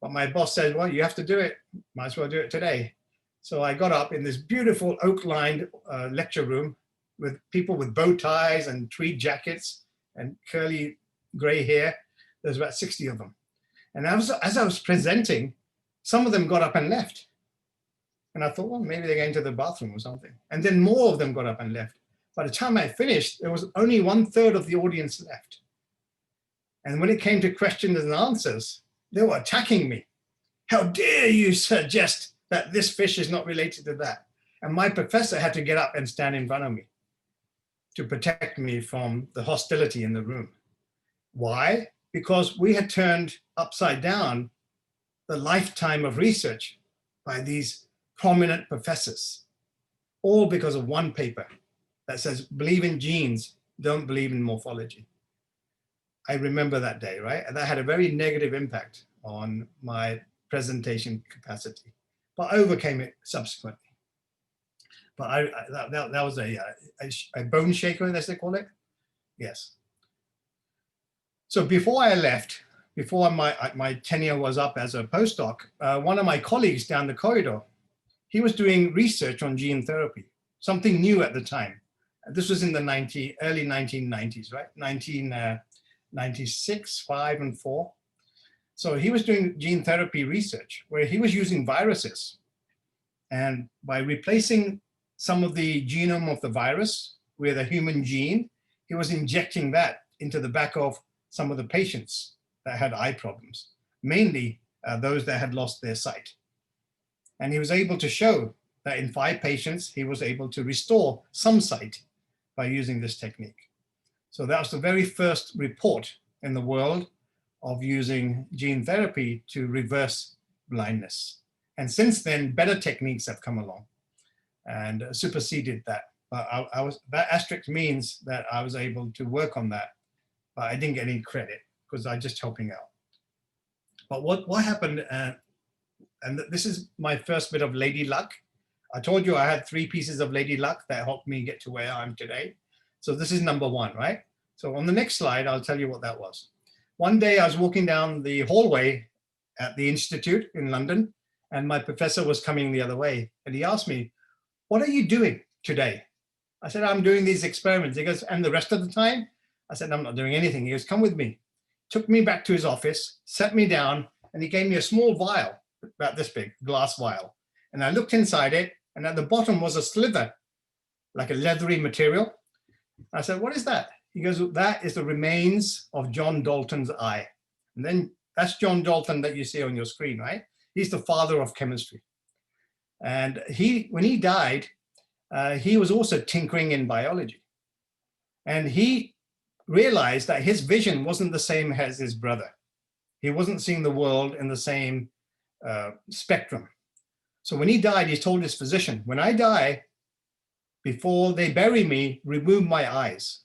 But my boss said, well, you have to do it. Might as well do it today. So I got up in this beautiful oak-lined lecture room with people with bow ties and tweed jackets and curly gray hair. There's about 60 of them. And as I was presenting, some of them got up and left. And I thought, well, maybe they're going to the bathroom or something. And then more of them got up and left. By the time I finished, there was only 1/3 of the audience left. And when it came to questions and answers, they were attacking me. How dare you suggest that this fish is not related to that? And my professor had to get up and stand in front of me to protect me from the hostility in the room. Why? Because we had turned upside down the lifetime of research by these prominent professors, all because of one paper that says, believe in genes, don't believe in morphology. I remember that day, right? And that had a very negative impact on my presentation capacity, but I overcame it subsequently. But that was a bone shaker, as they call it. Yes. So before I left, before my tenure was up as a postdoc, one of my colleagues down the corridor, he was doing research on gene therapy, something new at the time. This was in the early 1990s, right? 1996, 5 and 4. So he was doing gene therapy research where he was using viruses. And by replacing some of the genome of the virus with a human gene, he was injecting that into the back of some of the patients that had eye problems, mainly those that had lost their sight. And he was able to show that in 5 patients, he was able to restore some sight by using this technique. So that was the very first report in the world of using gene therapy to reverse blindness. And since then, better techniques have come along and superseded that. But that asterisk means that I was able to work on that, but I didn't get any credit because I was just helping out. But what happened, and this is my first bit of lady luck. I told you I had 3 pieces of lady luck that helped me get to where I am today. So this is number 1, right? So on the next slide, I'll tell you what that was. One day I was walking down the hallway at the Institute in London, And my professor was coming the other way. And he asked me, what are you doing today? I said, I'm doing these experiments. He goes, and the rest of the time? I said, I'm not doing anything. He goes, come with me. Took me back to his office, set me down, and he gave me a small vial, about this big, glass vial. And I looked inside it, and at the bottom was a sliver, like a leathery material. I said, what is that? He goes, that is the remains of John Dalton's eye. And then that's John Dalton that you see on your screen, right? He's the father of chemistry. And when he died, he was also tinkering in biology. And he realized that his vision wasn't the same as his brother. He wasn't seeing the world in the same spectrum. So when he died, he told his physician, when I die, before they bury me, remove my eyes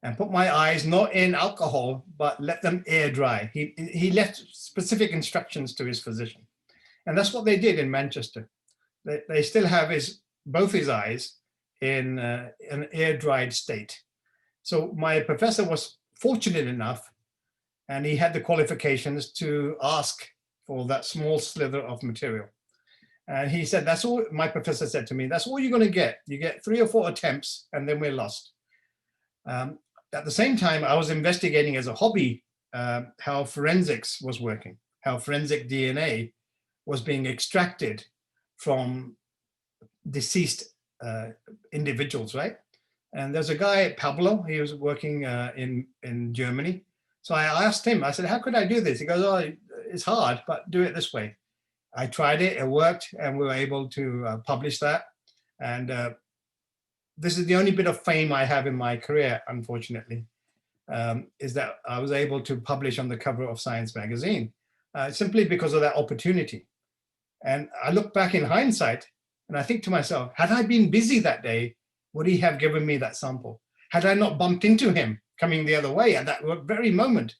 and put my eyes not in alcohol, but let them air dry. He left specific instructions to his physician. And that's what they did in Manchester. They still have both his eyes in an air-dried state. So my professor was fortunate enough, and he had the qualifications to ask for that small slither of material. And he said, that's all, my professor said to me, that's all you're going to get. You get 3 or 4 attempts, and then we're lost. At the same time, I was investigating as a hobby how forensics was working, how forensic DNA was being extracted from deceased individuals, right? And there's a guy, Pablo, he was working in Germany. So I asked him, I said, how could I do this? He goes, oh, it's hard, but do it this way. I tried it, it worked, and we were able to publish that. And this is the only bit of fame I have in my career, unfortunately, is that I was able to publish on the cover of Science magazine, simply because of that opportunity. And I look back in hindsight, and I think to myself, had I been busy that day, would he have given me that sample? Had I not bumped into him coming the other way at that very moment,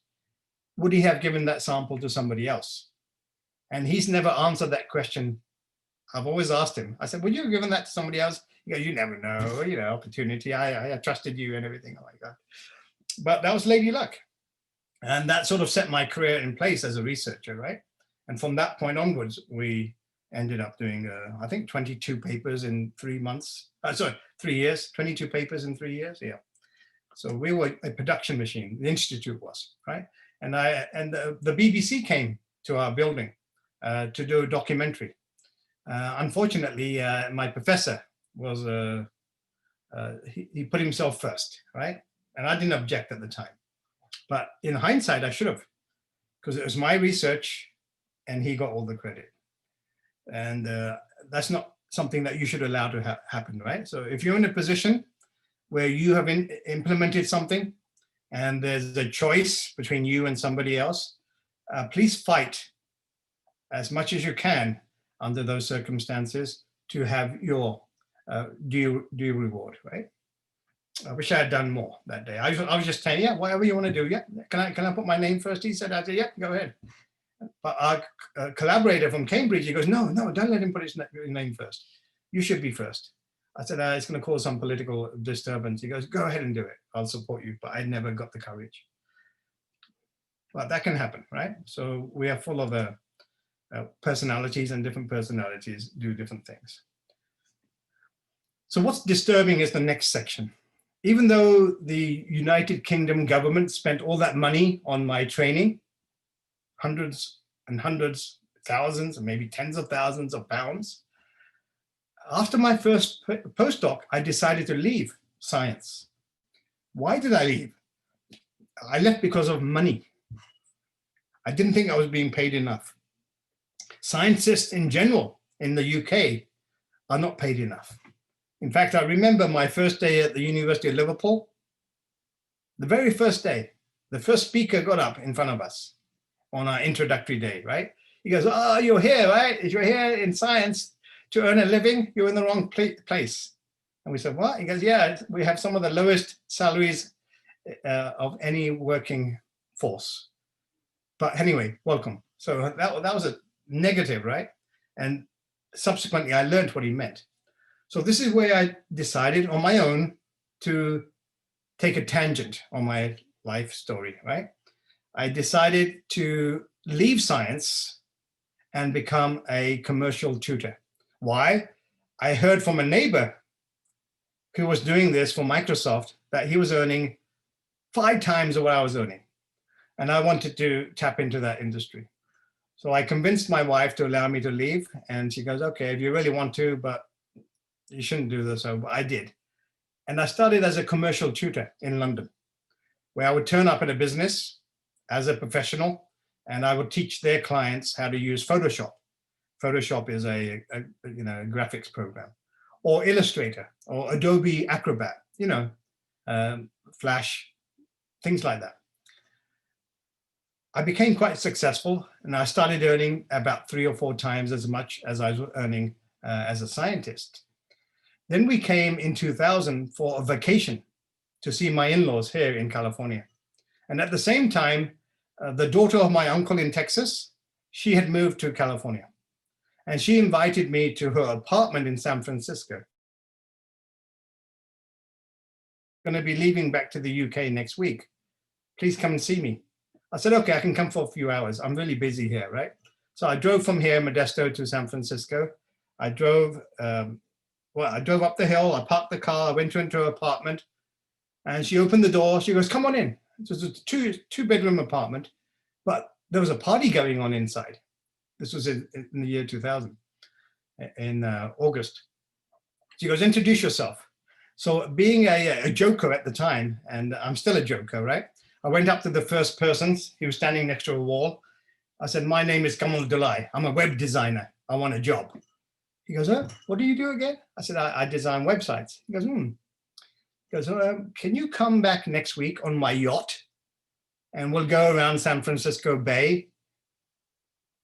would he have given that sample to somebody else? And he's never answered that question. I've always asked him. I said, would you have given that to somebody else? He goes, you never know, opportunity. I trusted you and everything like that. But that was lady luck. And that sort of set my career in place as a researcher, right? And from that point onwards, we ended up doing, I think, 22 papers in 3 months. 3 years, 22 papers in 3 years, yeah. So we were a production machine, the institute was, right? And the BBC came to our building to do a documentary. Unfortunately, my professor was, he put himself first, right? And I didn't object at the time. But in hindsight, I should have, because it was my research and he got all the credit. And that's not something that you should allow to happen, right? So if you're in a position where you have implemented something and there's a choice between you and somebody else, please fight as much as you can under those circumstances to have your due reward, right? I wish I had done more that day. I was just saying, yeah, whatever you want to do, yeah. Can I put my name first? He said, I said, yeah, go ahead. But our collaborator from Cambridge, he goes, no, don't let him put his name first. You should be first. I said, it's going to cause some political disturbance. He goes, go ahead and do it. I'll support you. But I never got the courage. But that can happen, right? So we are full of personalities, and different personalities do different things. So what's disturbing is the next section. Even though the United Kingdom government spent all that money on my training, hundreds and hundreds, thousands, and maybe tens of thousands of pounds, after my first postdoc, I decided to leave science. Why did I leave? I left because of money. I didn't think I was being paid enough. Scientists in general in the UK are not paid enough. In fact, I remember my first day at the University of Liverpool. The very first day, the first speaker got up in front of us on our introductory day, right? He goes, oh, you're here, right? If you're here in science to earn a living, you're in the wrong place. And we said, what? He goes, yeah, we have some of the lowest salaries of any working force. But anyway, welcome. So that was a negative, right? And subsequently, I learned what he meant. So this is where I decided on my own to take a tangent on my life story, right? I decided to leave science and become a commercial tutor. Why? I heard from a neighbor who was doing this for Microsoft that he was earning 5 times what I was earning. And I wanted to tap into that industry. So I convinced my wife to allow me to leave. And she goes, okay, if you really want to, but you shouldn't do this. So I did. And I started as a commercial tutor in London, where I would turn up at a business as a professional, and I would teach their clients how to use Photoshop. Photoshop is a graphics program, or Illustrator, or Adobe Acrobat, Flash, things like that. I became quite successful, and I started earning about 3 or 4 times as much as I was earning as a scientist. Then we came in 2000 for a vacation to see my in-laws here in California. And at the same time, the daughter of my uncle in Texas, she had moved to California. And she invited me to her apartment in San Francisco. I'm going to be leaving back to the UK next week. Please come and see me. I said, okay, I can come for a few hours. I'm really busy here, right? So I drove from here, Modesto, to San Francisco. I drove up the hill, I parked the car, I went into her apartment, and she opened the door. She goes, come on in. It was a two-bedroom apartment, but there was a party going on inside. This was in the year 2000, in August. She goes, introduce yourself. So being a joker at the time, and I'm still a joker, right? I went up to the first person. He was standing next to a wall. I said, my name is Kamal Dulai. I'm a web designer. I want a job. He goes, oh, what do you do again? I said, I design websites. He goes, He goes, can you come back next week on my yacht and we'll go around San Francisco Bay?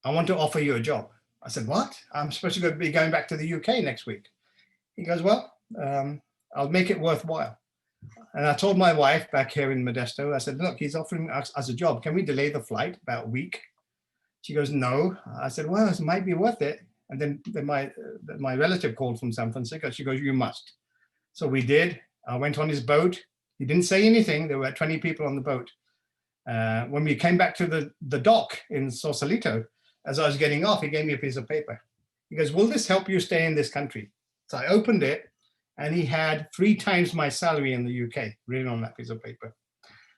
I want to offer you a job. I said, what? I'm supposed to be going back to the UK next week. He goes, well, I'll make it worthwhile. And I told my wife back here in Modesto, I said, look, he's offering us a job. Can we delay the flight about a week? She goes, no. I said, well, it might be worth it. And then my relative called from San Francisco. She goes, you must. So we did. I went on his boat. He didn't say anything. There were 20 people on the boat. When we came back to the dock in Sausalito, as I was getting off, he gave me a piece of paper. He goes, will this help you stay in this country? So I opened it, and he had 3 times my salary in the UK written on that piece of paper.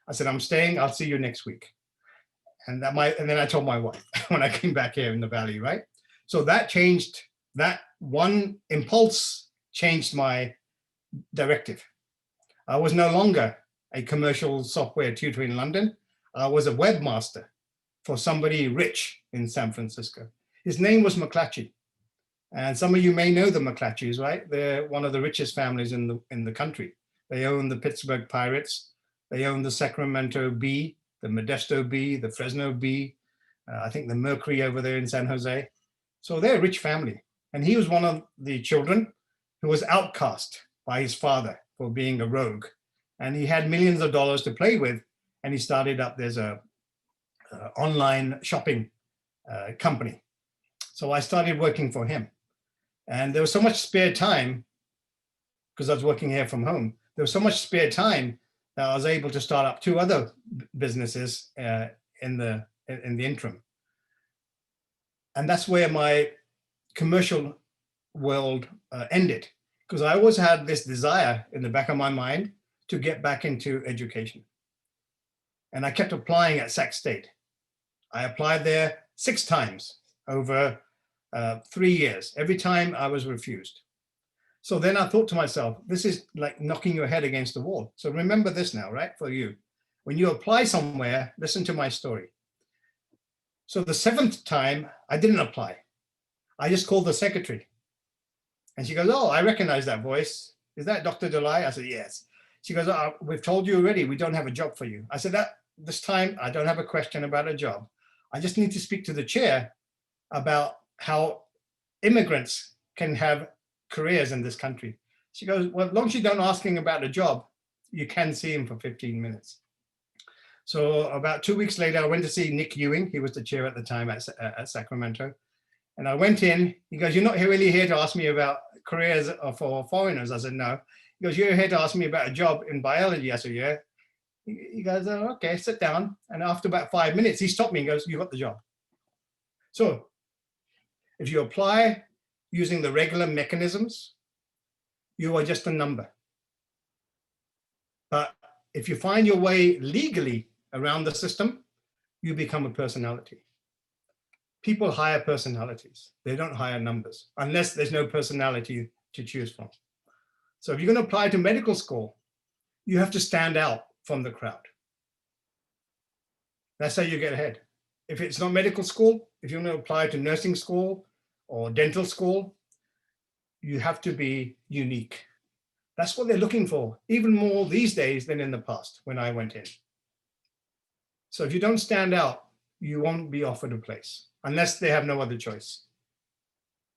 I said, I'm staying. I'll see you next week. And then I told my wife when I came back here in the Valley, right? So that changed, that one impulse changed my directive. I was no longer a commercial software tutor in London. I was a webmaster for somebody rich in San Francisco. His name was McClatchy. And some of you may know the McClatchys, right? They're one of the richest families in the country. They own the Pittsburgh Pirates. They own the Sacramento Bee, the Modesto Bee, the Fresno Bee, I think the Mercury over there in San Jose. So they're a rich family. And he was one of the children who was outcast by his father for being a rogue. And he had millions of dollars to play with. And he started up, there's a online shopping company. So I started working for him. And there was so much spare time, because I was working here from home, there was so much spare time that I was able to start up 2 other businesses in the interim. And that's where my commercial world ended, because I always had this desire in the back of my mind to get back into education. And I kept applying at Sac State. I applied there 6 times over 3 years. Every time I was refused. So then I thought to myself, this is like knocking your head against the wall. So remember this now, right, for you. When you apply somewhere, listen to my story. So the 7th time, I didn't apply. I just called the secretary. And she goes, oh, I recognize that voice. Is that Dr. Dulai? I said, yes. She goes, oh, we've told you already, we don't have a job for you. I said, this time, I don't have a question about a job. I just need to speak to the chair about how immigrants can have careers in this country. She goes, well, as long as you don't ask him about a job, you can see him for 15 minutes. So about 2 weeks later, I went to see Nick Ewing. He was the chair at the time at Sacramento. And I went in, he goes, you're not really here to ask me about careers for foreigners. I said, no. He goes, you're here to ask me about a job in biology. I said, yeah. He goes, oh, okay, sit down. And after about 5 minutes, he stopped me and goes, you got the job. So If you apply using the regular mechanisms, you are just a number. But if you find your way legally around the system, you become a personality. People hire personalities. They don't hire numbers unless there's no personality to choose from. So if you're going to apply to medical school, you have to stand out from the crowd. That's how you get ahead. If it's not medical school, if you want to apply to nursing school or dental school, you have to be unique. That's what they're looking for, even more these days than in the past when I went in. So if you don't stand out, you won't be offered a place unless they have no other choice.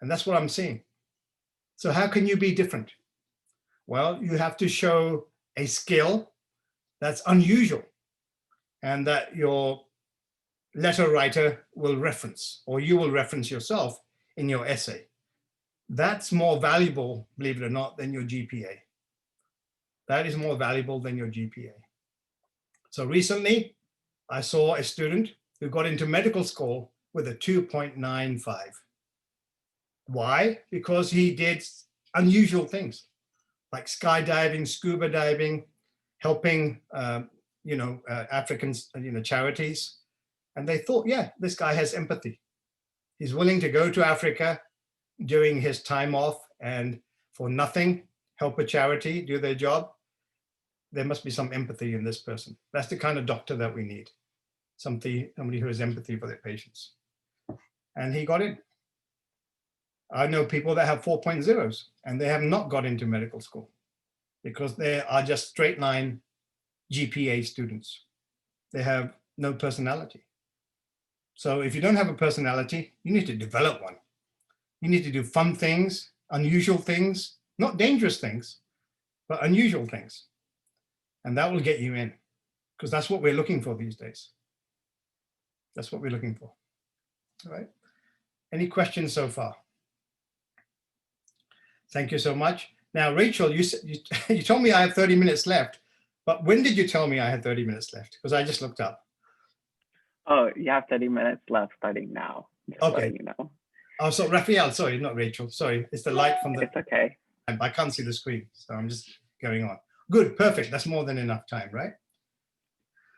And that's what I'm seeing. So how can you be different? Well, you have to show a skill that's unusual and that your letter writer will reference, or you will reference yourself in your essay. That's more valuable, believe it or not, than your GPA. That is more valuable than your GPA. So recently, I saw a student who got into medical school with a 2.95. Why? Because he did unusual things like skydiving, scuba diving, helping African charities. And they thought, yeah, this guy has empathy. He's willing to go to Africa during his time off and for nothing, help a charity, do their job. There must be some empathy in this person. That's the kind of doctor that we need. Somebody who has empathy for their patients. And he got in. I know people that have 4.0s and they have not got into medical school because they are just straight line GPA students. They have no personality. So if you don't have a personality, you need to develop one. You need to do fun things, unusual things, not dangerous things, but unusual things. And that will get you in, because that's what we're looking for these days. That's what we're looking for. All right. Any questions so far? Thank you so much. Now, Rachel, you told me I have 30 minutes left, but when did you tell me I had 30 minutes left? Because I just looked up. Oh, you have 30 minutes left starting now. Just okay. letting you know. Oh, so Raphael, sorry, not Rachel. Sorry, it's the light from the. It's okay. I can't see the screen, so I'm just going on. Good, perfect. That's more than enough time, right?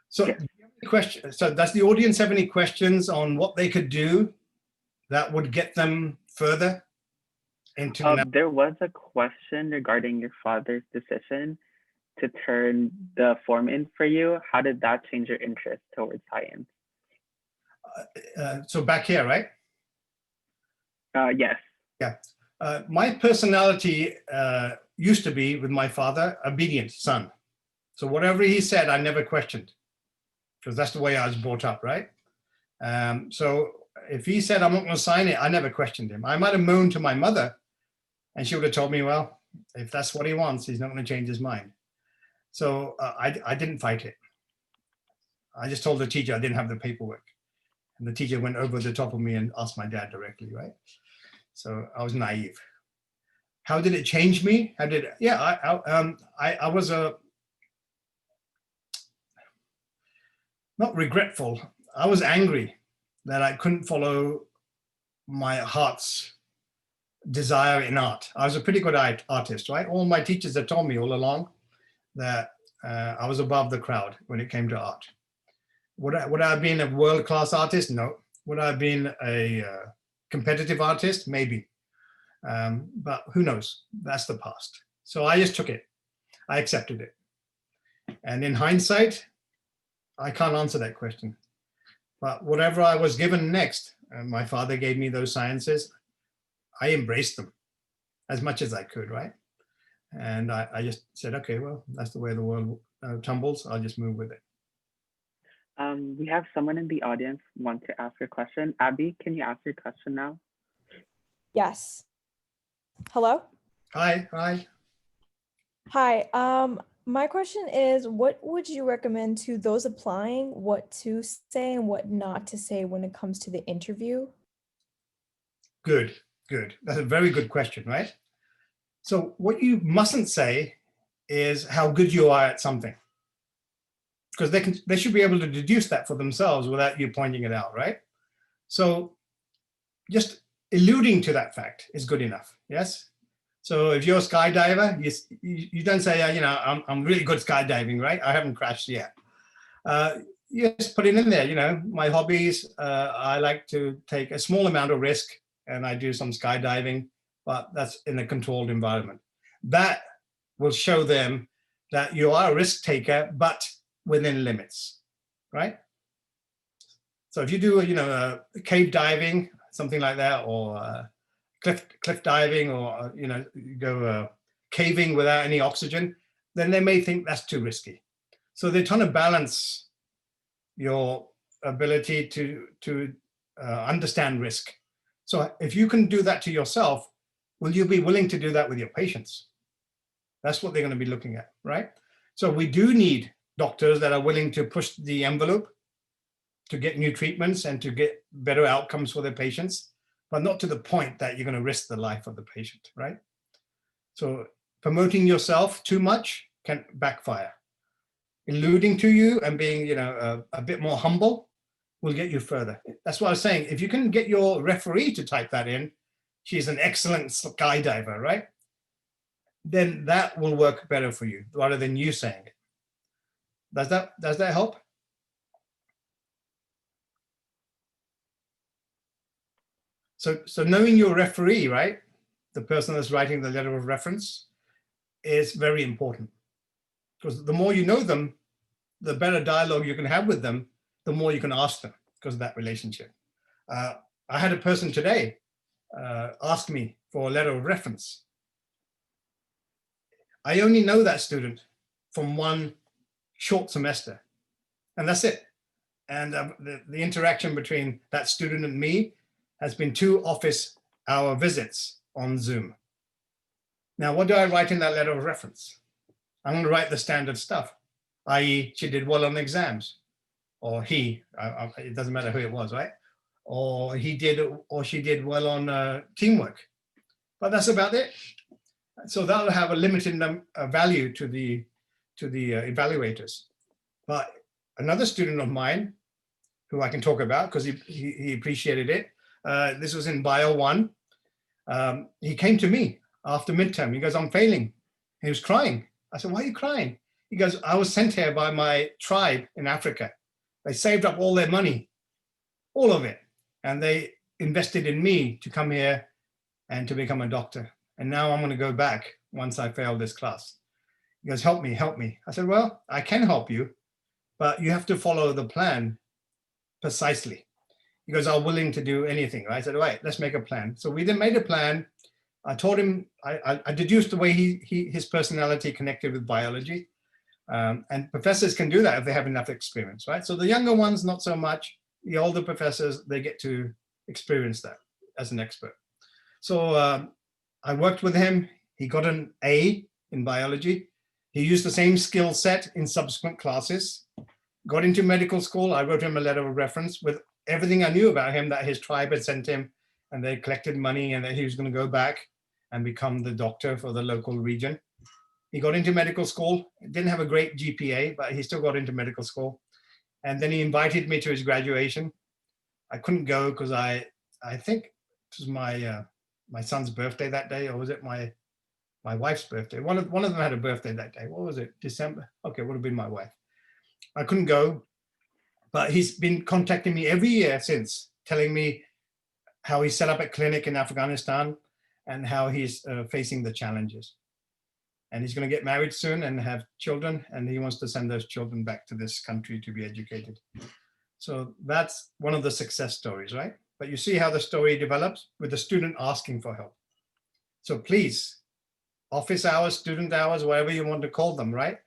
So, yes. Do you have any questions? So does the audience have any questions on what they could do that would get them further into? There was a question regarding your father's decision to turn the form in for you. How did that change your interest towards science? So back here, right? Yes. Yeah. My personality used to be, with my father, obedient son. So whatever he said, I never questioned, because that's the way I was brought up, right? So if he said, I'm not going to sign it, I never questioned him. I might have moaned to my mother, and she would have told me, well, if that's what he wants, he's not going to change his mind. So I didn't fight it. I just told the teacher I didn't have the paperwork. And the teacher went over the top of me and asked my dad directly, right? So I was naive. How did it change me? How did it? Yeah, I was not regretful. I was angry that I couldn't follow my heart's desire in art. I was a pretty good artist, right? All my teachers had told me all along that I was above the crowd when it came to art. Would I have been a world-class artist? No. Would I have been a competitive artist? Maybe. But who knows? That's the past. So I just took it. I accepted it. And in hindsight, I can't answer that question. But whatever I was given next, my father gave me those sciences, I embraced them as much as I could, right? And I just said, okay, well, that's the way the world tumbles. I'll just move with it. We have someone in the audience want to ask a question. Abby, can you ask your question now? Yes. Hello? Hi. Hi. My question is, what would you recommend to those applying, what to say and what not to say when it comes to the interview? Good. That's a very good question, right? So what you mustn't say is how good you are at something, because they should be able to deduce that for themselves without you pointing it out, right? So just alluding to that fact is good enough. Yes. So if you're a skydiver, you don't say, you know, I'm really good skydiving, right? I haven't crashed yet. You just put it in there, you know, my hobbies, I like to take a small amount of risk and I do some skydiving, but that's in a controlled environment. That will show them that you are a risk taker, but within limits, right? So if you do, you know, cave diving, something like that, or cliff diving, or, you know, you go caving without any oxygen, then they may think that's too risky. So they're trying to balance your ability to understand risk. So if you can do that to yourself, will you be willing to do that with your patients? That's what they're going to be looking at, right? So we do need doctors that are willing to push the envelope to get new treatments and to get better outcomes for their patients, but not to the point that you're going to risk the life of the patient, right? So promoting yourself too much can backfire. Alluding to you and being, you know, a bit more humble will get you further. That's what I was saying. If you can get your referee to type that in, she's an excellent skydiver, right? Then that will work better for you rather than you saying it. Does that help? So knowing your referee, right? The person that's writing the letter of reference is very important, because the more you know them, the better dialogue you can have with them, the more you can ask them because of that relationship. I had a person today ask me for a letter of reference. I only know that student from one short semester, and that's it. And the interaction between that student and me has been 2 office hour visits on Zoom. Now, what do I write in that letter of reference? I'm going to write the standard stuff, i.e. she did well on exams, or he, it doesn't matter who it was, right? Or he did, or she did well on teamwork. But that's about it. So that'll have a limited value to the evaluators. But another student of mine, who I can talk about because he appreciated it, this was in Bio 1. He came to me after midterm. He goes, I'm failing. He was crying. I said, why are you crying? He goes, I was sent here by my tribe in Africa. They saved up all their money, all of it. And they invested in me to come here and to become a doctor. And now I'm going to go back once I fail this class. He goes, help me, help me. I said, well, I can help you, but you have to follow the plan precisely. He goes, I'm willing to do anything. I said, all right, let's make a plan. So we then made a plan. I told him, I deduced the way his personality connected with biology. And professors can do that if they have enough experience, right? So the younger ones, not so much. The older professors, they get to experience that as an expert. So I worked with him. He got an A in biology. He used the same skill set in subsequent classes. Got into medical school. I wrote him a letter of reference with everything I knew about him that his tribe had sent him, and they collected money and that he was going to go back and become the doctor for the local region. He got into medical school. Didn't have a great GPA, but he still got into medical school. And then he invited me to his graduation. I couldn't go because I think it was my son's birthday that day, or was it my wife's birthday? One of them had a birthday that day. What was it? December? Okay, it would have been my wife. I couldn't go, but he's been contacting me every year since, telling me how he set up a clinic in Afghanistan and how he's facing the challenges. And he's going to get married soon and have children, and he wants to send those children back to this country to be educated. So that's one of the success stories, right? But you see how the story develops with the student asking for help. So please, office hours, student hours, whatever you want to call them, right?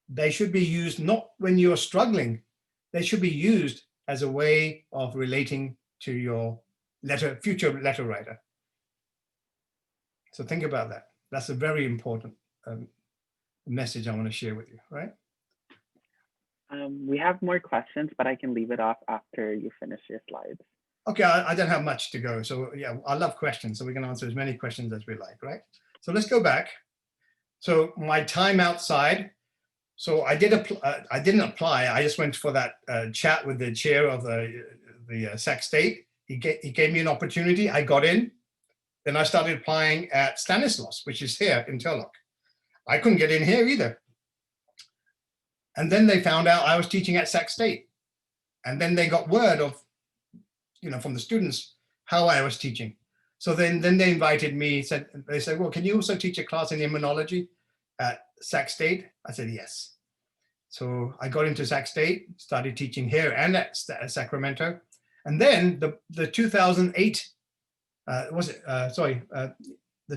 They should be used not when you're struggling. They should be used as a way of relating to your future letter writer. So think about that. That's a very important message I want to share with you, right? We have more questions, but I can leave it off after you finish your slides. Okay, I don't have much to go. So yeah, I love questions. So we can answer as many questions as we like, right? So let's go back. So my time outside. So I didn't apply. I just went for that chat with the chair of the SAC State. he gave me an opportunity. I got in. Then I started applying at Stanislaus, which is here in Turlock. I couldn't get in here either. And then they found out I was teaching at Sac State. And then they got word of, from the students, how I was teaching. So then they invited me, they said, well, can you also teach a class in immunology at Sac State? I said, yes. So I got into Sac State, started teaching here and at Sacramento. And then the 2008, the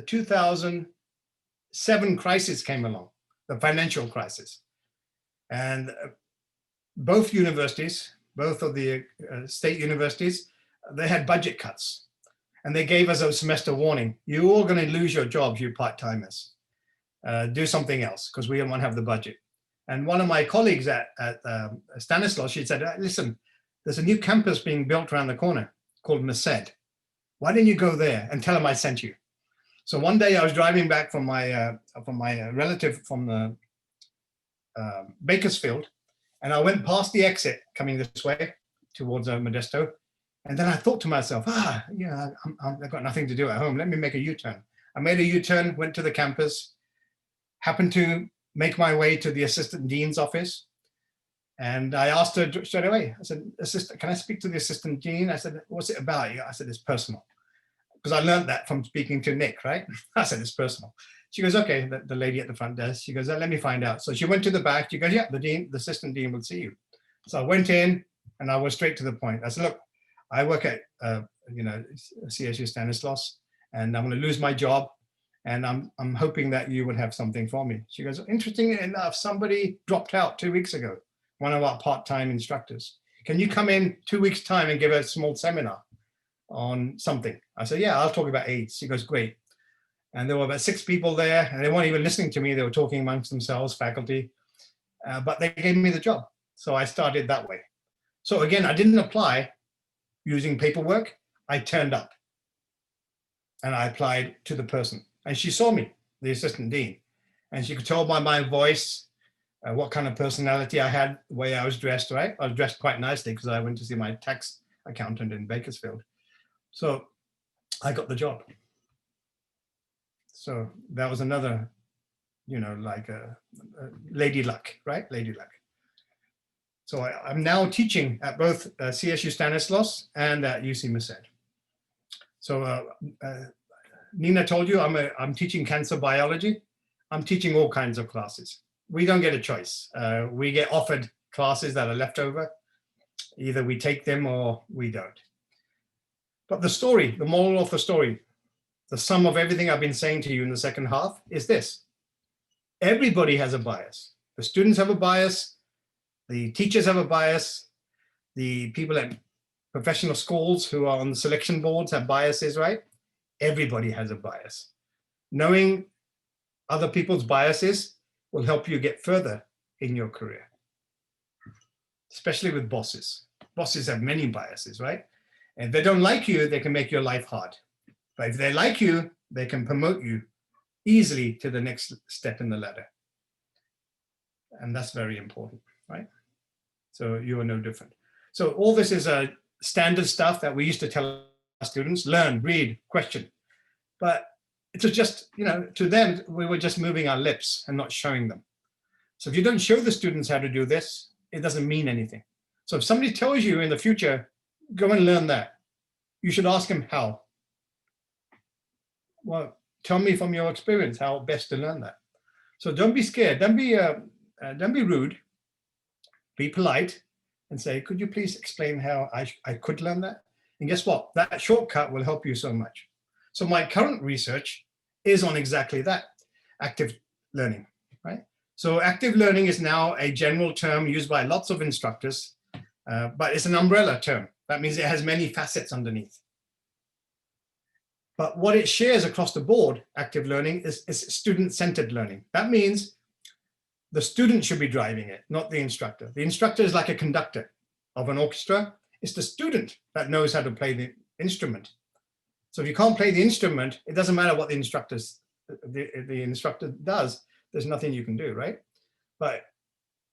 2007 crisis came along, the financial crisis. And both universities, both of the state universities, they had budget cuts. And they gave us a semester warning. You're all going to lose your jobs, you part-timers. Do something else, because we don't have the budget. And one of my colleagues at Stanislaus, she said, listen, there's a new campus being built around the corner called Merced. Why didn't you go there and tell them I sent you? So one day I was driving back from my relative from the Bakersfield, and I went past the exit coming this way towards Modesto. And then I thought to myself, I've got nothing to do at home. Let me make a U-turn. I made a U-turn, went to the campus, happened to make my way to the assistant dean's office. And I asked her straight away, I said, assistant, can I speak to the assistant dean? I said, what's it about? I said, it's personal. Because I learned that from speaking to Nick, right? I said, it's personal. She goes, okay, the lady at the front desk, she goes, let me find out. So she went to the back, she goes, yeah, the assistant dean will see you. So I went in and I was straight to the point. I said, look, I work at CSU Stanislaus, and I'm going to lose my job, and I'm hoping that you would have something for me. She goes, interestingly enough, somebody dropped out 2 weeks ago, one of our part-time instructors. Can you come in 2 weeks' time and give a small seminar on something? I said, yeah, I'll talk about AIDS. She goes, great. And there were about 6 people there, and they weren't even listening to me. They were talking amongst themselves, faculty, but they gave me the job. So I started that way. So again, I didn't apply using paperwork. I turned up and I applied to the person, and she saw me, the assistant dean, and she could tell by my voice what kind of personality I had, the way I was dressed, right? I was dressed quite nicely because I went to see my tax accountant in Bakersfield. So I got the job. So that was another, like a lady luck, right? Lady luck. So I'm now teaching at both CSU Stanislaus and at UC Merced. So Nina told you I'm teaching cancer biology. I'm teaching all kinds of classes. We don't get a choice. We get offered classes that are left over. Either we take them or we don't. But the story, the moral of the story, the sum of everything I've been saying to you in the second half is this. Everybody has a bias. The students have a bias. The teachers have a bias. The people at professional schools who are on the selection boards have biases, right? Everybody has a bias. Knowing other people's biases will help you get further in your career, especially with bosses. Bosses have many biases, right? And if they don't like you, they can make your life hard. But if they like you, they can promote you easily to the next step in the ladder. And that's very important, right? So you are no different. So all this is a standard stuff that we used to tell our students: learn, read, question. But it was just, to them, we were just moving our lips and not showing them. So if you don't show the students how to do this, it doesn't mean anything. So if somebody tells you in the future, go and learn that, you should ask them how. Well, tell me from your experience how best to learn that. So don't be scared. Don't be rude. Be polite and say, could you please explain how I could learn that? And guess what? That shortcut will help you so much. So my current research is on exactly that, active learning, right? So active learning is now a general term used by lots of instructors, but it's an umbrella term. That means it has many facets underneath. But what it shares across the board, active learning, is student-centered learning. That means the student should be driving it, not the instructor. The instructor is like a conductor of an orchestra. It's the student that knows how to play the instrument. So if you can't play the instrument, it doesn't matter what the instructor does. There's nothing you can do, right? But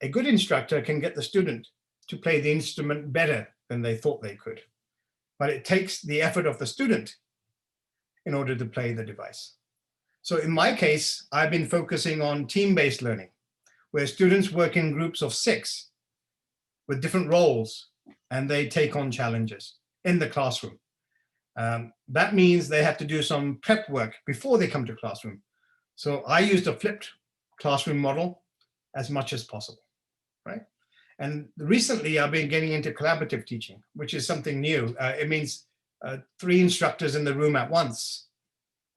a good instructor can get the student to play the instrument better than they thought they could. but it takes the effort of the student in order to play the device. So in my case, I've been focusing on team-based learning, where students work in groups of 6 with different roles, and they take on challenges in the classroom. That means they have to do some prep work before they come to classroom. So I used a flipped classroom model as much as possible, right? And recently I've been getting into collaborative teaching, which is something new. It means 3 instructors in the room at once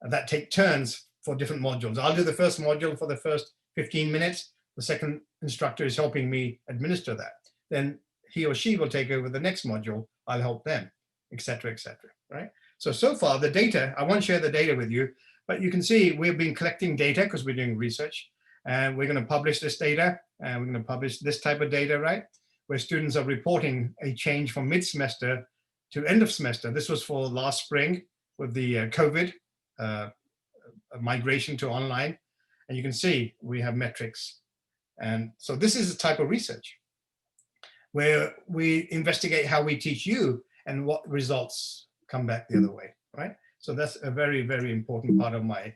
that take turns for different modules. I'll do the first module for the first 15 minutes. The second instructor is helping me administer that. Then he or she will take over the next module. I'll help them, etc., right? So far the data, I won't share the data with you, but you can see we've been collecting data because we're doing research, and we're going to publish this data, and we're going to publish this type of data, right? Where students are reporting a change from mid-semester to end of semester. This was for last spring with the COVID migration to online. And you can see we have metrics. And so this is a type of research where we investigate how we teach you and what results come back the other way, right? So that's a very, very important part of my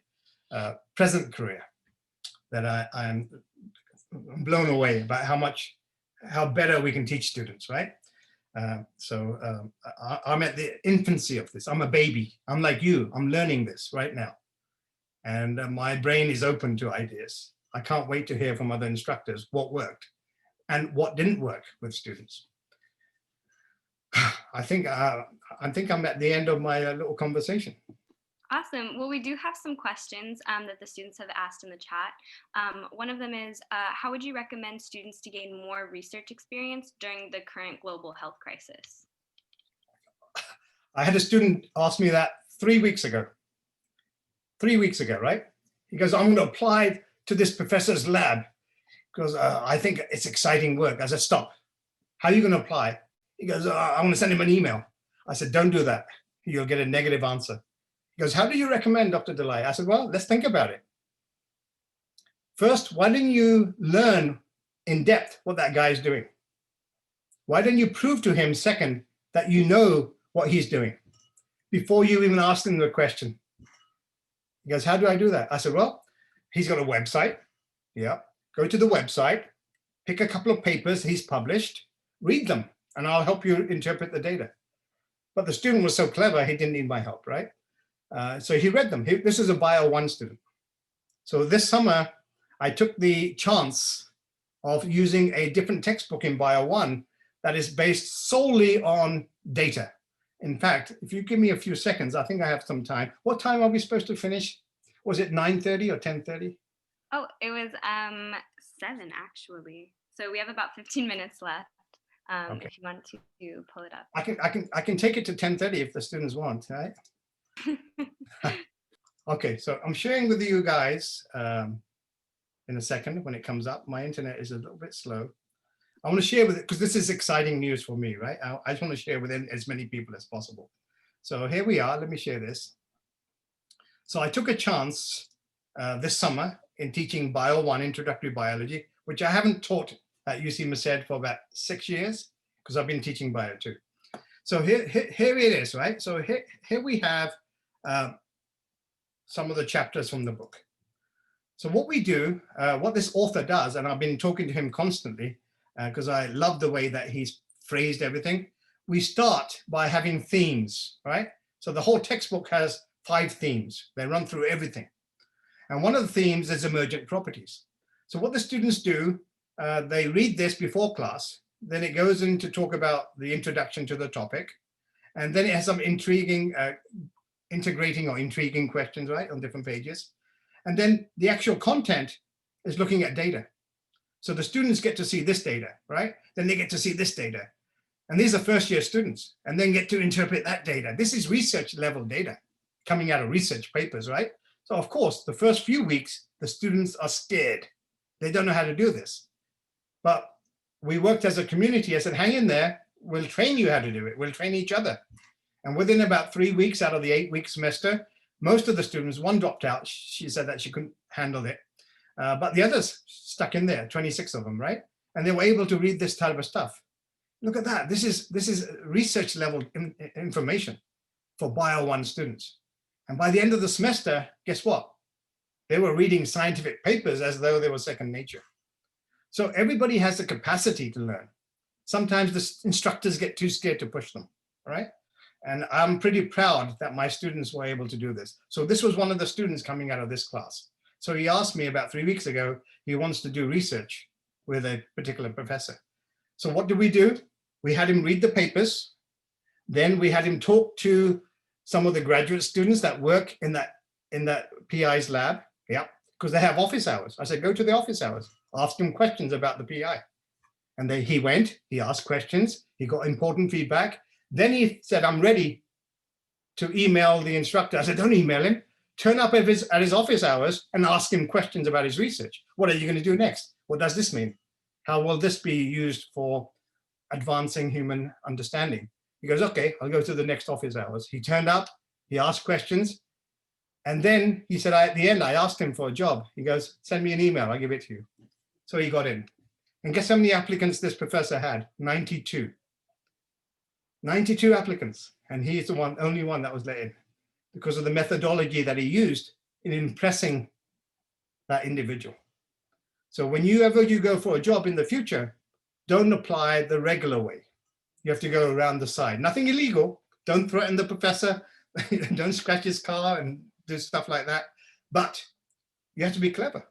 present career, that I'm blown away about how better we can teach students, right? I'm at the infancy of this. I'm a baby. I'm like you. I'm learning this right now. And my brain is open to ideas. I can't wait to hear from other instructors what worked and what didn't work with students. I think I'm at the end of my little conversation. Awesome. Well, we do have some questions that the students have asked in the chat. One of them is, how would you recommend students to gain more research experience during the current global health crisis? I had a student ask me that 3 weeks ago. 3 weeks ago, right? He goes, I'm going to apply to this professor's lab because I think it's exciting work. I said, stop. How are you going to apply? He goes, I want to send him an email. I said, don't do that. You'll get a negative answer. He goes, how do you recommend, Dr. Dulai? I said, well, let's think about it. First, why didn't you learn in depth what that guy is doing? Why didn't you prove to him, second, that you know what he's doing before you even ask him the question? He goes, how do I do that? I said, well, he's got a website. Yeah, go to the website, pick a couple of papers he's published, read them, and I'll help you interpret the data. But the student was so clever, he didn't need my help, right? So he read them. This is a Bio 1 student. So this summer, I took the chance of using a different textbook in Bio 1 that is based solely on data. In fact, if you give me a few seconds, I think I have some time. What time are we supposed to finish? Was it 9:30 or 10:30? Oh, it was 7 actually. So we have about 15 minutes left. Okay. If you want to pull it up. I can take it to 10:30 if the students want, right? Okay, so I'm sharing with you guys in a second when it comes up. My internet is a little bit slow. I want to share with it because this is exciting news for me, right? I just want to share with as many people as possible. So here we are. Let me share this. So I took a chance this summer in teaching Bio 1 Introductory Biology, which I haven't taught at UC Merced for about 6 years because I've been teaching Bio 2. So here it is, right? So here we have some of the chapters from the book. So what we do, what this author does, and I've been talking to him constantly because I love the way that he's phrased everything. We start by having themes, right? So the whole textbook has 5 themes. They run through everything. And one of the themes is emergent properties. So what the students do, they read this before class, then it goes in to talk about the introduction to the topic. And then it has some intriguing, integrating or intriguing questions, right, on different pages. And then the actual content is looking at data. So the students get to see this data, right? Then they get to see this data. And these are first year students and then get to interpret that data. This is research level data coming out of research papers, right? So of course, the first few weeks, the students are scared. They don't know how to do this. But we worked as a community. I said, hang in there. We'll train you how to do it. We'll train each other. And within about 3 weeks out of the 8-week semester, most of the students, one dropped out. She said that she couldn't handle it. But the others stuck in there, 26 of them, right? And they were able to read this type of stuff. Look at that. This is research level information for Bio 1 students. And by the end of the semester, guess what? They were reading scientific papers as though they were second nature. So everybody has the capacity to learn. Sometimes the instructors get too scared to push them, all right? And I'm pretty proud that my students were able to do this. So this was one of the students coming out of this class. So he asked me about 3 weeks ago, he wants to do research with a particular professor. So what did we do? We had him read the papers. Then we had him talk to some of the graduate students that work in that PI's lab. Yeah, because they have office hours. I said, go to the office hours, ask him questions about the PI. And then he went, he asked questions, he got important feedback. Then he said, I'm ready to email the instructor. I said, don't email him. Turn up at his office hours and ask him questions about his research. What are you going to do next? What does this mean? How will this be used for advancing human understanding? He goes, okay, I'll go to the next office hours. He turned up, he asked questions. And then he said, at the end, I asked him for a job. He goes, send me an email, I'll give it to you. So he got in. And guess how many applicants this professor had? 92. 92 applicants. And he's the only one that was let in because of the methodology that he used in impressing that individual. So whenever you go for a job in the future, don't apply the regular way. You have to go around the side. Nothing illegal. Don't threaten the professor. Don't scratch his car and do stuff like that. But you have to be clever.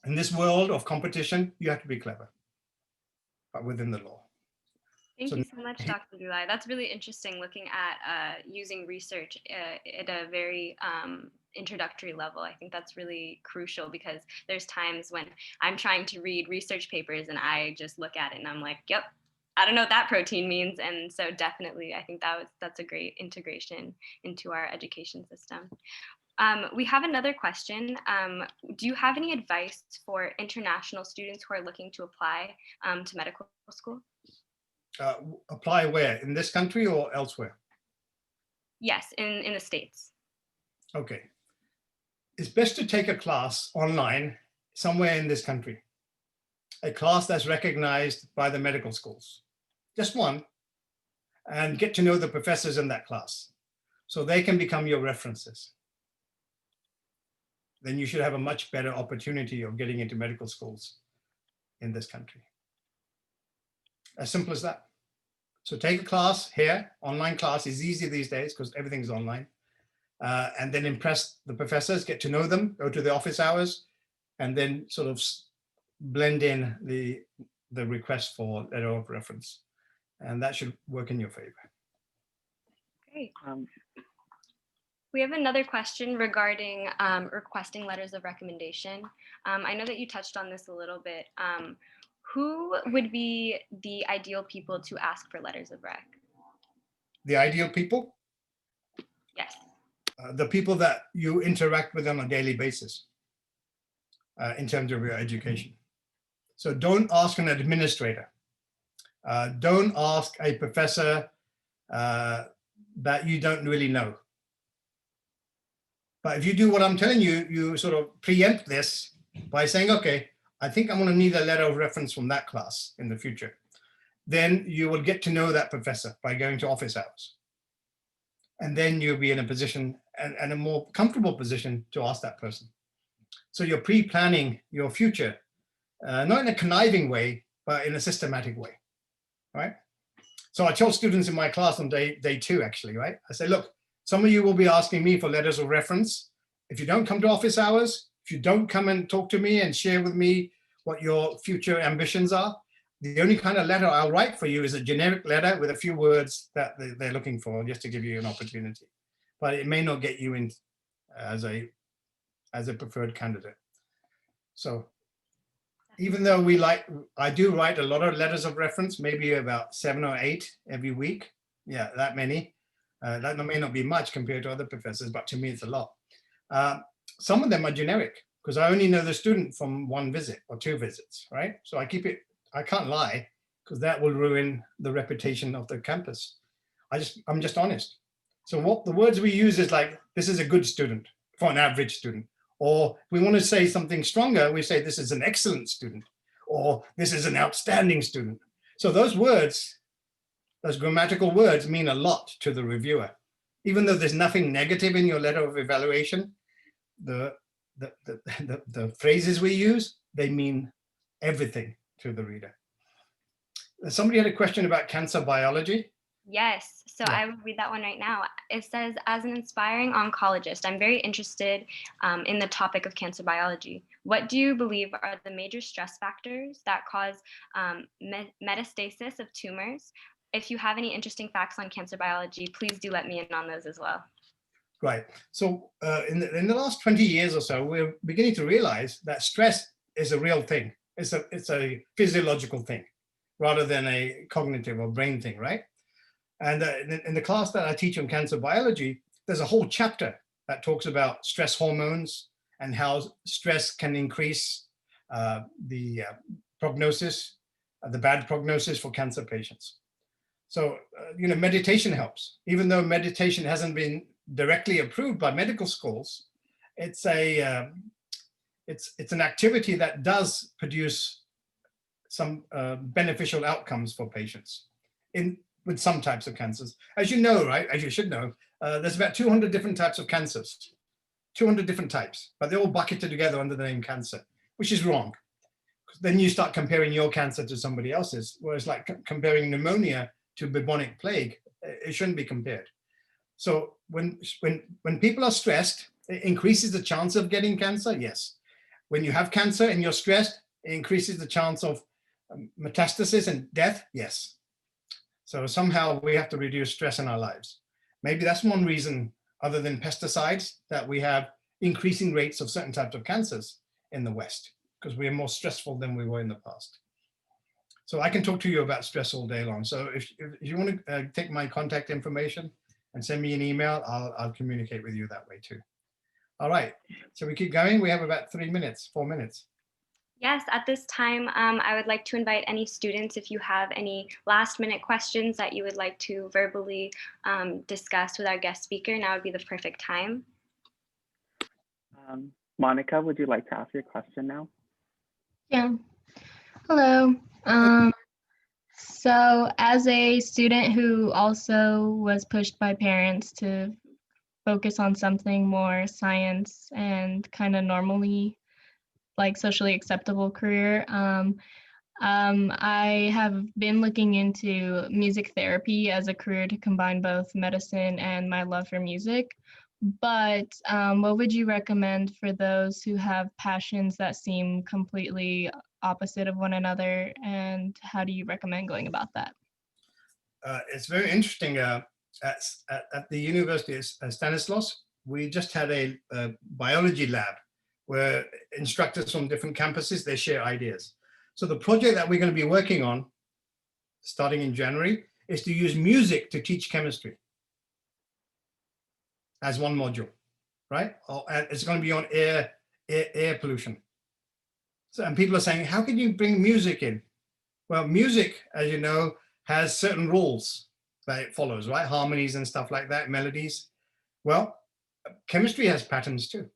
In this world of competition, you have to be clever, but within the law. Thank you so much, Dr. Dulai. That's really interesting, looking at using research at a very introductory level. I think that's really crucial because there's times when I'm trying to read research papers and I just look at it and I'm like, yep, I don't know what that protein means. And so definitely, I think that's a great integration into our education system. We have another question. Do you have any advice for international students who are looking to apply to medical school? Apply where? In this country or elsewhere? Yes, in the States. Okay. It's best to take a class online somewhere in this country. A class that's recognized by the medical schools. Just one. And get to know the professors in that class. So they can become your references. Then you should have a much better opportunity of getting into medical schools in this country. As simple as that. So take a class here. Online class is easy these days because everything's online. And then impress the professors, get to know them, go to the office hours, and then sort of blend in the request for letter of reference. And that should work in your favor. Great. We have another question regarding requesting letters of recommendation. I know that you touched on this a little bit. Who would be the ideal people to ask for letters of rec? The ideal people? Yes. The people that you interact with on a daily basis in terms of your education. So don't ask an administrator. Don't ask a professor that you don't really know. But if you do what I'm telling you, you sort of preempt this by saying, okay, I think I'm going to need a letter of reference from that class in the future. Then you will get to know that professor by going to office hours. And then you'll be in a position and a more comfortable position to ask that person. So you're pre-planning your future, not in a conniving way, but in a systematic way, right? So I tell students in my class on day 2, actually, right? I say, look, some of you will be asking me for letters of reference. If you don't come to office hours, if you don't come and talk to me and share with me what your future ambitions are, the only kind of letter I'll write for you is a generic letter with a few words that they're looking for, just to give you an opportunity. But it may not get you in as a preferred candidate. So even though I do write a lot of letters of reference, maybe about 7 or 8 every week. Yeah, that many. That may not be much compared to other professors, but to me it's a lot. Some of them are generic because I only know the student from 1 visit or 2 visits, right? So I keep it, I can't lie because that will ruin the reputation of the campus. I'm just honest. So what the words we use is like, this is a good student for an average student. Or if we want to say something stronger, we say this is an excellent student, or this is an outstanding student. So those words those grammatical words mean a lot to the reviewer. Even though there's nothing negative in your letter of evaluation, the phrases we use, they mean everything to the reader. Somebody had a question about cancer biology. Yes, so Yeah. I will read that one right now. It says, as an inspiring oncologist, I'm very interested in the topic of cancer biology. What do you believe are the major stress factors that cause metastasis of tumors? If you have any interesting facts on cancer biology, please do let me in on those as well. Right. So in the last 20 years or so, we're beginning to realize that stress is a real thing. It's a physiological thing rather than a cognitive or brain thing, right? And in the class that I teach on cancer biology, there's a whole chapter that talks about stress hormones and how stress can increase the prognosis, the bad prognosis for cancer patients. So, meditation helps. Even though meditation hasn't been directly approved by medical schools, it's an activity that does produce some beneficial outcomes for patients with some types of cancers. As you know, right, as you should know, there's about 200 different types of cancers, 200 different types, but they're all bucketed together under the name cancer, which is wrong. Then you start comparing your cancer to somebody else's, whereas like comparing pneumonia to bubonic plague, it shouldn't be compared. So when people are stressed, it increases the chance of getting cancer, yes. When you have cancer and you're stressed, it increases the chance of metastasis and death, yes. So somehow we have to reduce stress in our lives. Maybe that's one reason, other than pesticides, that we have increasing rates of certain types of cancers in the West, because we are more stressful than we were in the past. So I can talk to you about stress all day long. So if you want to take my contact information and send me an email, I'll communicate with you that way too. All right, so we keep going. We have about 4 minutes. Yes, at this time, I would like to invite any students, if you have any last minute questions that you would like to verbally discuss with our guest speaker, now would be the perfect time. Monica, would you like to ask your question now? Yeah. Hello. So as a student who also was pushed by parents to focus on something more science and kind of normally like socially acceptable career, I have been looking into music therapy as a career to combine both medicine and my love for music. But what would you recommend for those who have passions that seem completely opposite of one another, and how do you recommend going about that? It's very interesting. At the University of Stanislaus, we just had a biology lab where instructors from different campuses, they share ideas. So the project that we're going to be working on, starting in January, is to use music to teach chemistry as one module, right? It's going to be on air pollution. So, and people are saying, how can you bring music in? Well, music, as you know, has certain rules that it follows, right? Harmonies and stuff like that, melodies. Well, chemistry has patterns too.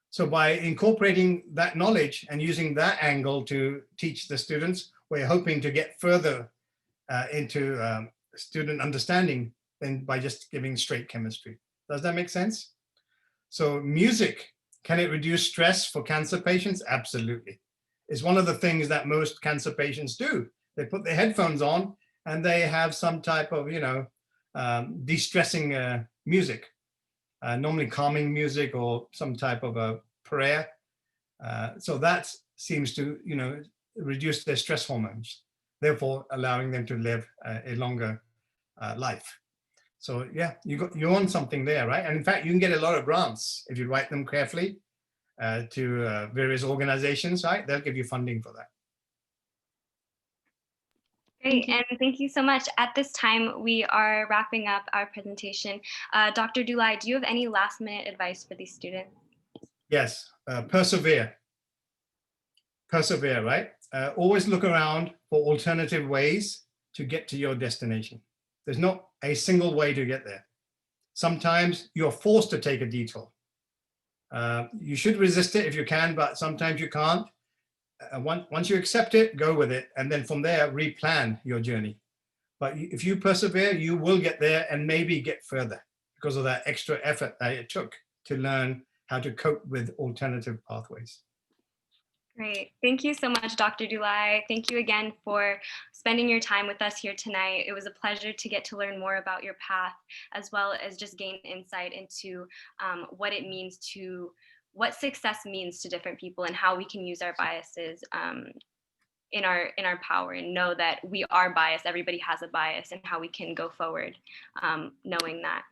So by incorporating that knowledge and using that angle to teach the students, we're hoping to get further into student understanding than by just giving straight chemistry. Does that make sense? So music, can it reduce stress for cancer patients? Absolutely. It's one of the things that most cancer patients do. They put their headphones on and they have some type of, de-stressing music, normally calming music or some type of a prayer. So that seems to, reduce their stress hormones, therefore allowing them to live a longer life. So yeah, you're on something there, right? And in fact, you can get a lot of grants if you write them carefully to various organizations, right? They'll give you funding for that. Great, and thank you so much. At this time, we are wrapping up our presentation. Dr. Dulai, do you have any last minute advice for these students? Yes, persevere. Persevere, right? Always look around for alternative ways to get to your destination. There's not a single way to get there. Sometimes you're forced to take a detour. You should resist it if you can, but sometimes you can't. Once you accept it, go with it. And then from there, replan your journey. But if you persevere, you will get there and maybe get further because of that extra effort that it took to learn how to cope with alternative pathways. Great. Thank you so much, Dr. Dulai. Thank you again for spending your time with us here tonight. It was a pleasure to get to learn more about your path, as well as just gain insight into what success means to different people and how we can use our biases in our power, and know that we are biased. Everybody has a bias, and how we can go forward knowing that.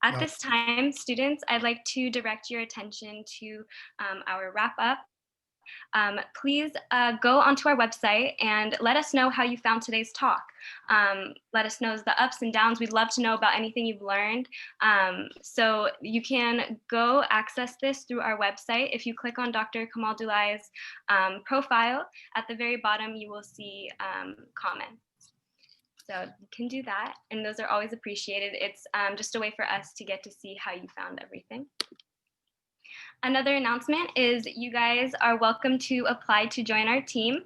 At this time, students, I'd like to direct your attention to our wrap up. Please go onto our website and let us know how you found today's talk. Let us know the ups and downs. We'd love to know about anything you've learned. So you can go access this through our website. If you click on Dr. Kamal Dulai's profile, at the very bottom, you will see comments. So you can do that, and those are always appreciated. It's just a way for us to get to see how you found everything. Another announcement is you guys are welcome to apply to join our team.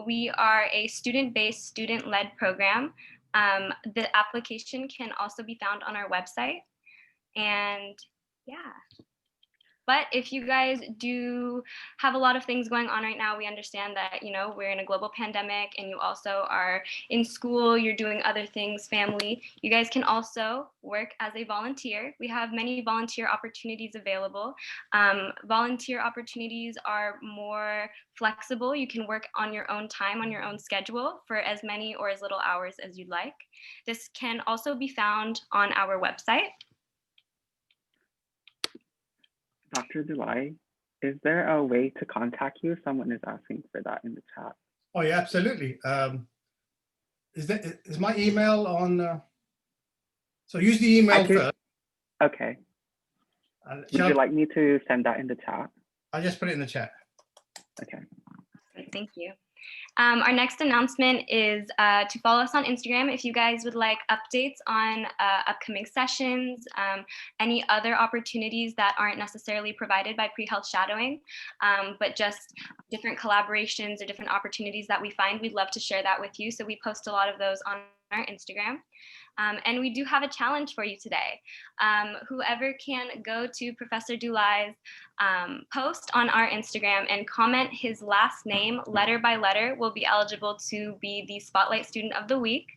We are a student-based, student-led program. The application can also be found on our website. And yeah. But if you guys do have a lot of things going on right now, we understand that, we're in a global pandemic, and you also are in school, you're doing other things, family. You guys can also work as a volunteer. We have many volunteer opportunities available. Volunteer opportunities are more flexible. You can work on your own time, on your own schedule, for as many or as little hours as you'd like. This can also be found on our website. Dr. Dulai, is there a way to contact you? Someone is asking for that in the chat. Oh yeah, absolutely. Is my email on? So use the email first. Okay. Would you like me to send that in the chat? I'll just put it in the chat. Okay. Thank you. Our next announcement is to follow us on Instagram if you guys would like updates on upcoming sessions, any other opportunities that aren't necessarily provided by pre-health shadowing, but just different collaborations or different opportunities that we find. We'd love to share that with you. So we post a lot of those on our Instagram. And we do have a challenge for you today. Whoever can go to Professor Dulai's post on our Instagram and comment his last name letter by letter will be eligible to be the Spotlight Student of the Week.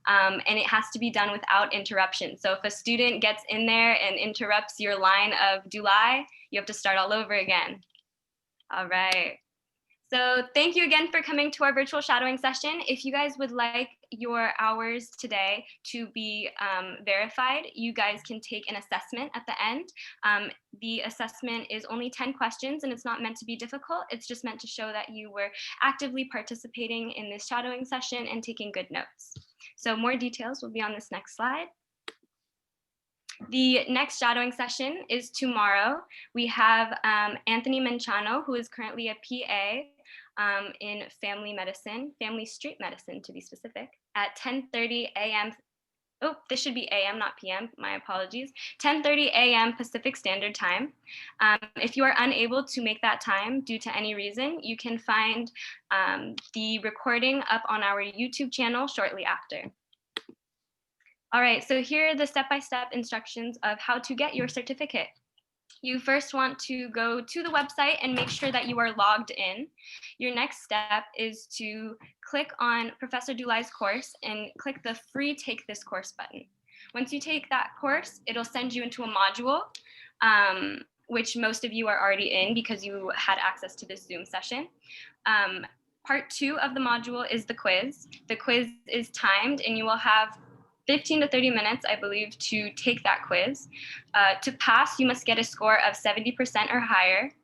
And it has to be done without interruption. So if a student gets in there and interrupts your line of Dulai, you have to start all over again. All right. So thank you again for coming to our virtual shadowing session. If you guys would like your hours today to be verified, you guys can take an assessment at the end. The assessment is only 10 questions, and it's not meant to be difficult. It's just meant to show that you were actively participating in this shadowing session and taking good notes. So more details will be on this next slide. The next shadowing session is tomorrow. We have Anthony Manchano, who is currently a PA in family medicine, family street medicine to be specific, at 10:30 a.m. Oh, this should be a.m., not p.m. My apologies. 10:30 a.m. Pacific Standard Time. If you are unable to make that time due to any reason, you can find the recording up on our YouTube channel shortly after. All right, so here are the step-by-step instructions of how to get your certificate. You first want to go to the website and make sure that you are logged in. Your next step is to click on Professor Dulai's course and click the free Take This Course button. Once you take that course, it'll send you into a module, which most of you are already in because you had access to this Zoom session. Part 2 of the module is the quiz. The quiz is timed, and you will have 15 to 30 minutes, I believe, to take that quiz. To pass, you must get a score of 70% or higher.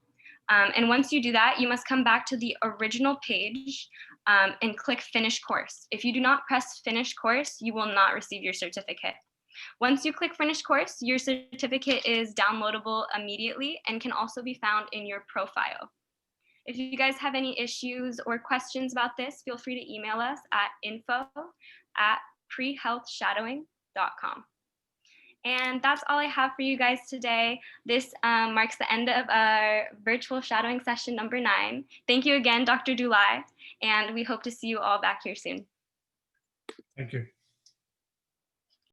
And once you do that, you must come back to the original page and click Finish Course. If you do not press Finish Course, you will not receive your certificate. Once you click Finish Course, your certificate is downloadable immediately and can also be found in your profile. If you guys have any issues or questions about this, feel free to email us at info@prehealthshadowing.com. And that's all I have for you guys today. This marks the end of our virtual shadowing session number 9. Thank you again, Dr. Dulai, and we hope to see you all back here soon. Thank you.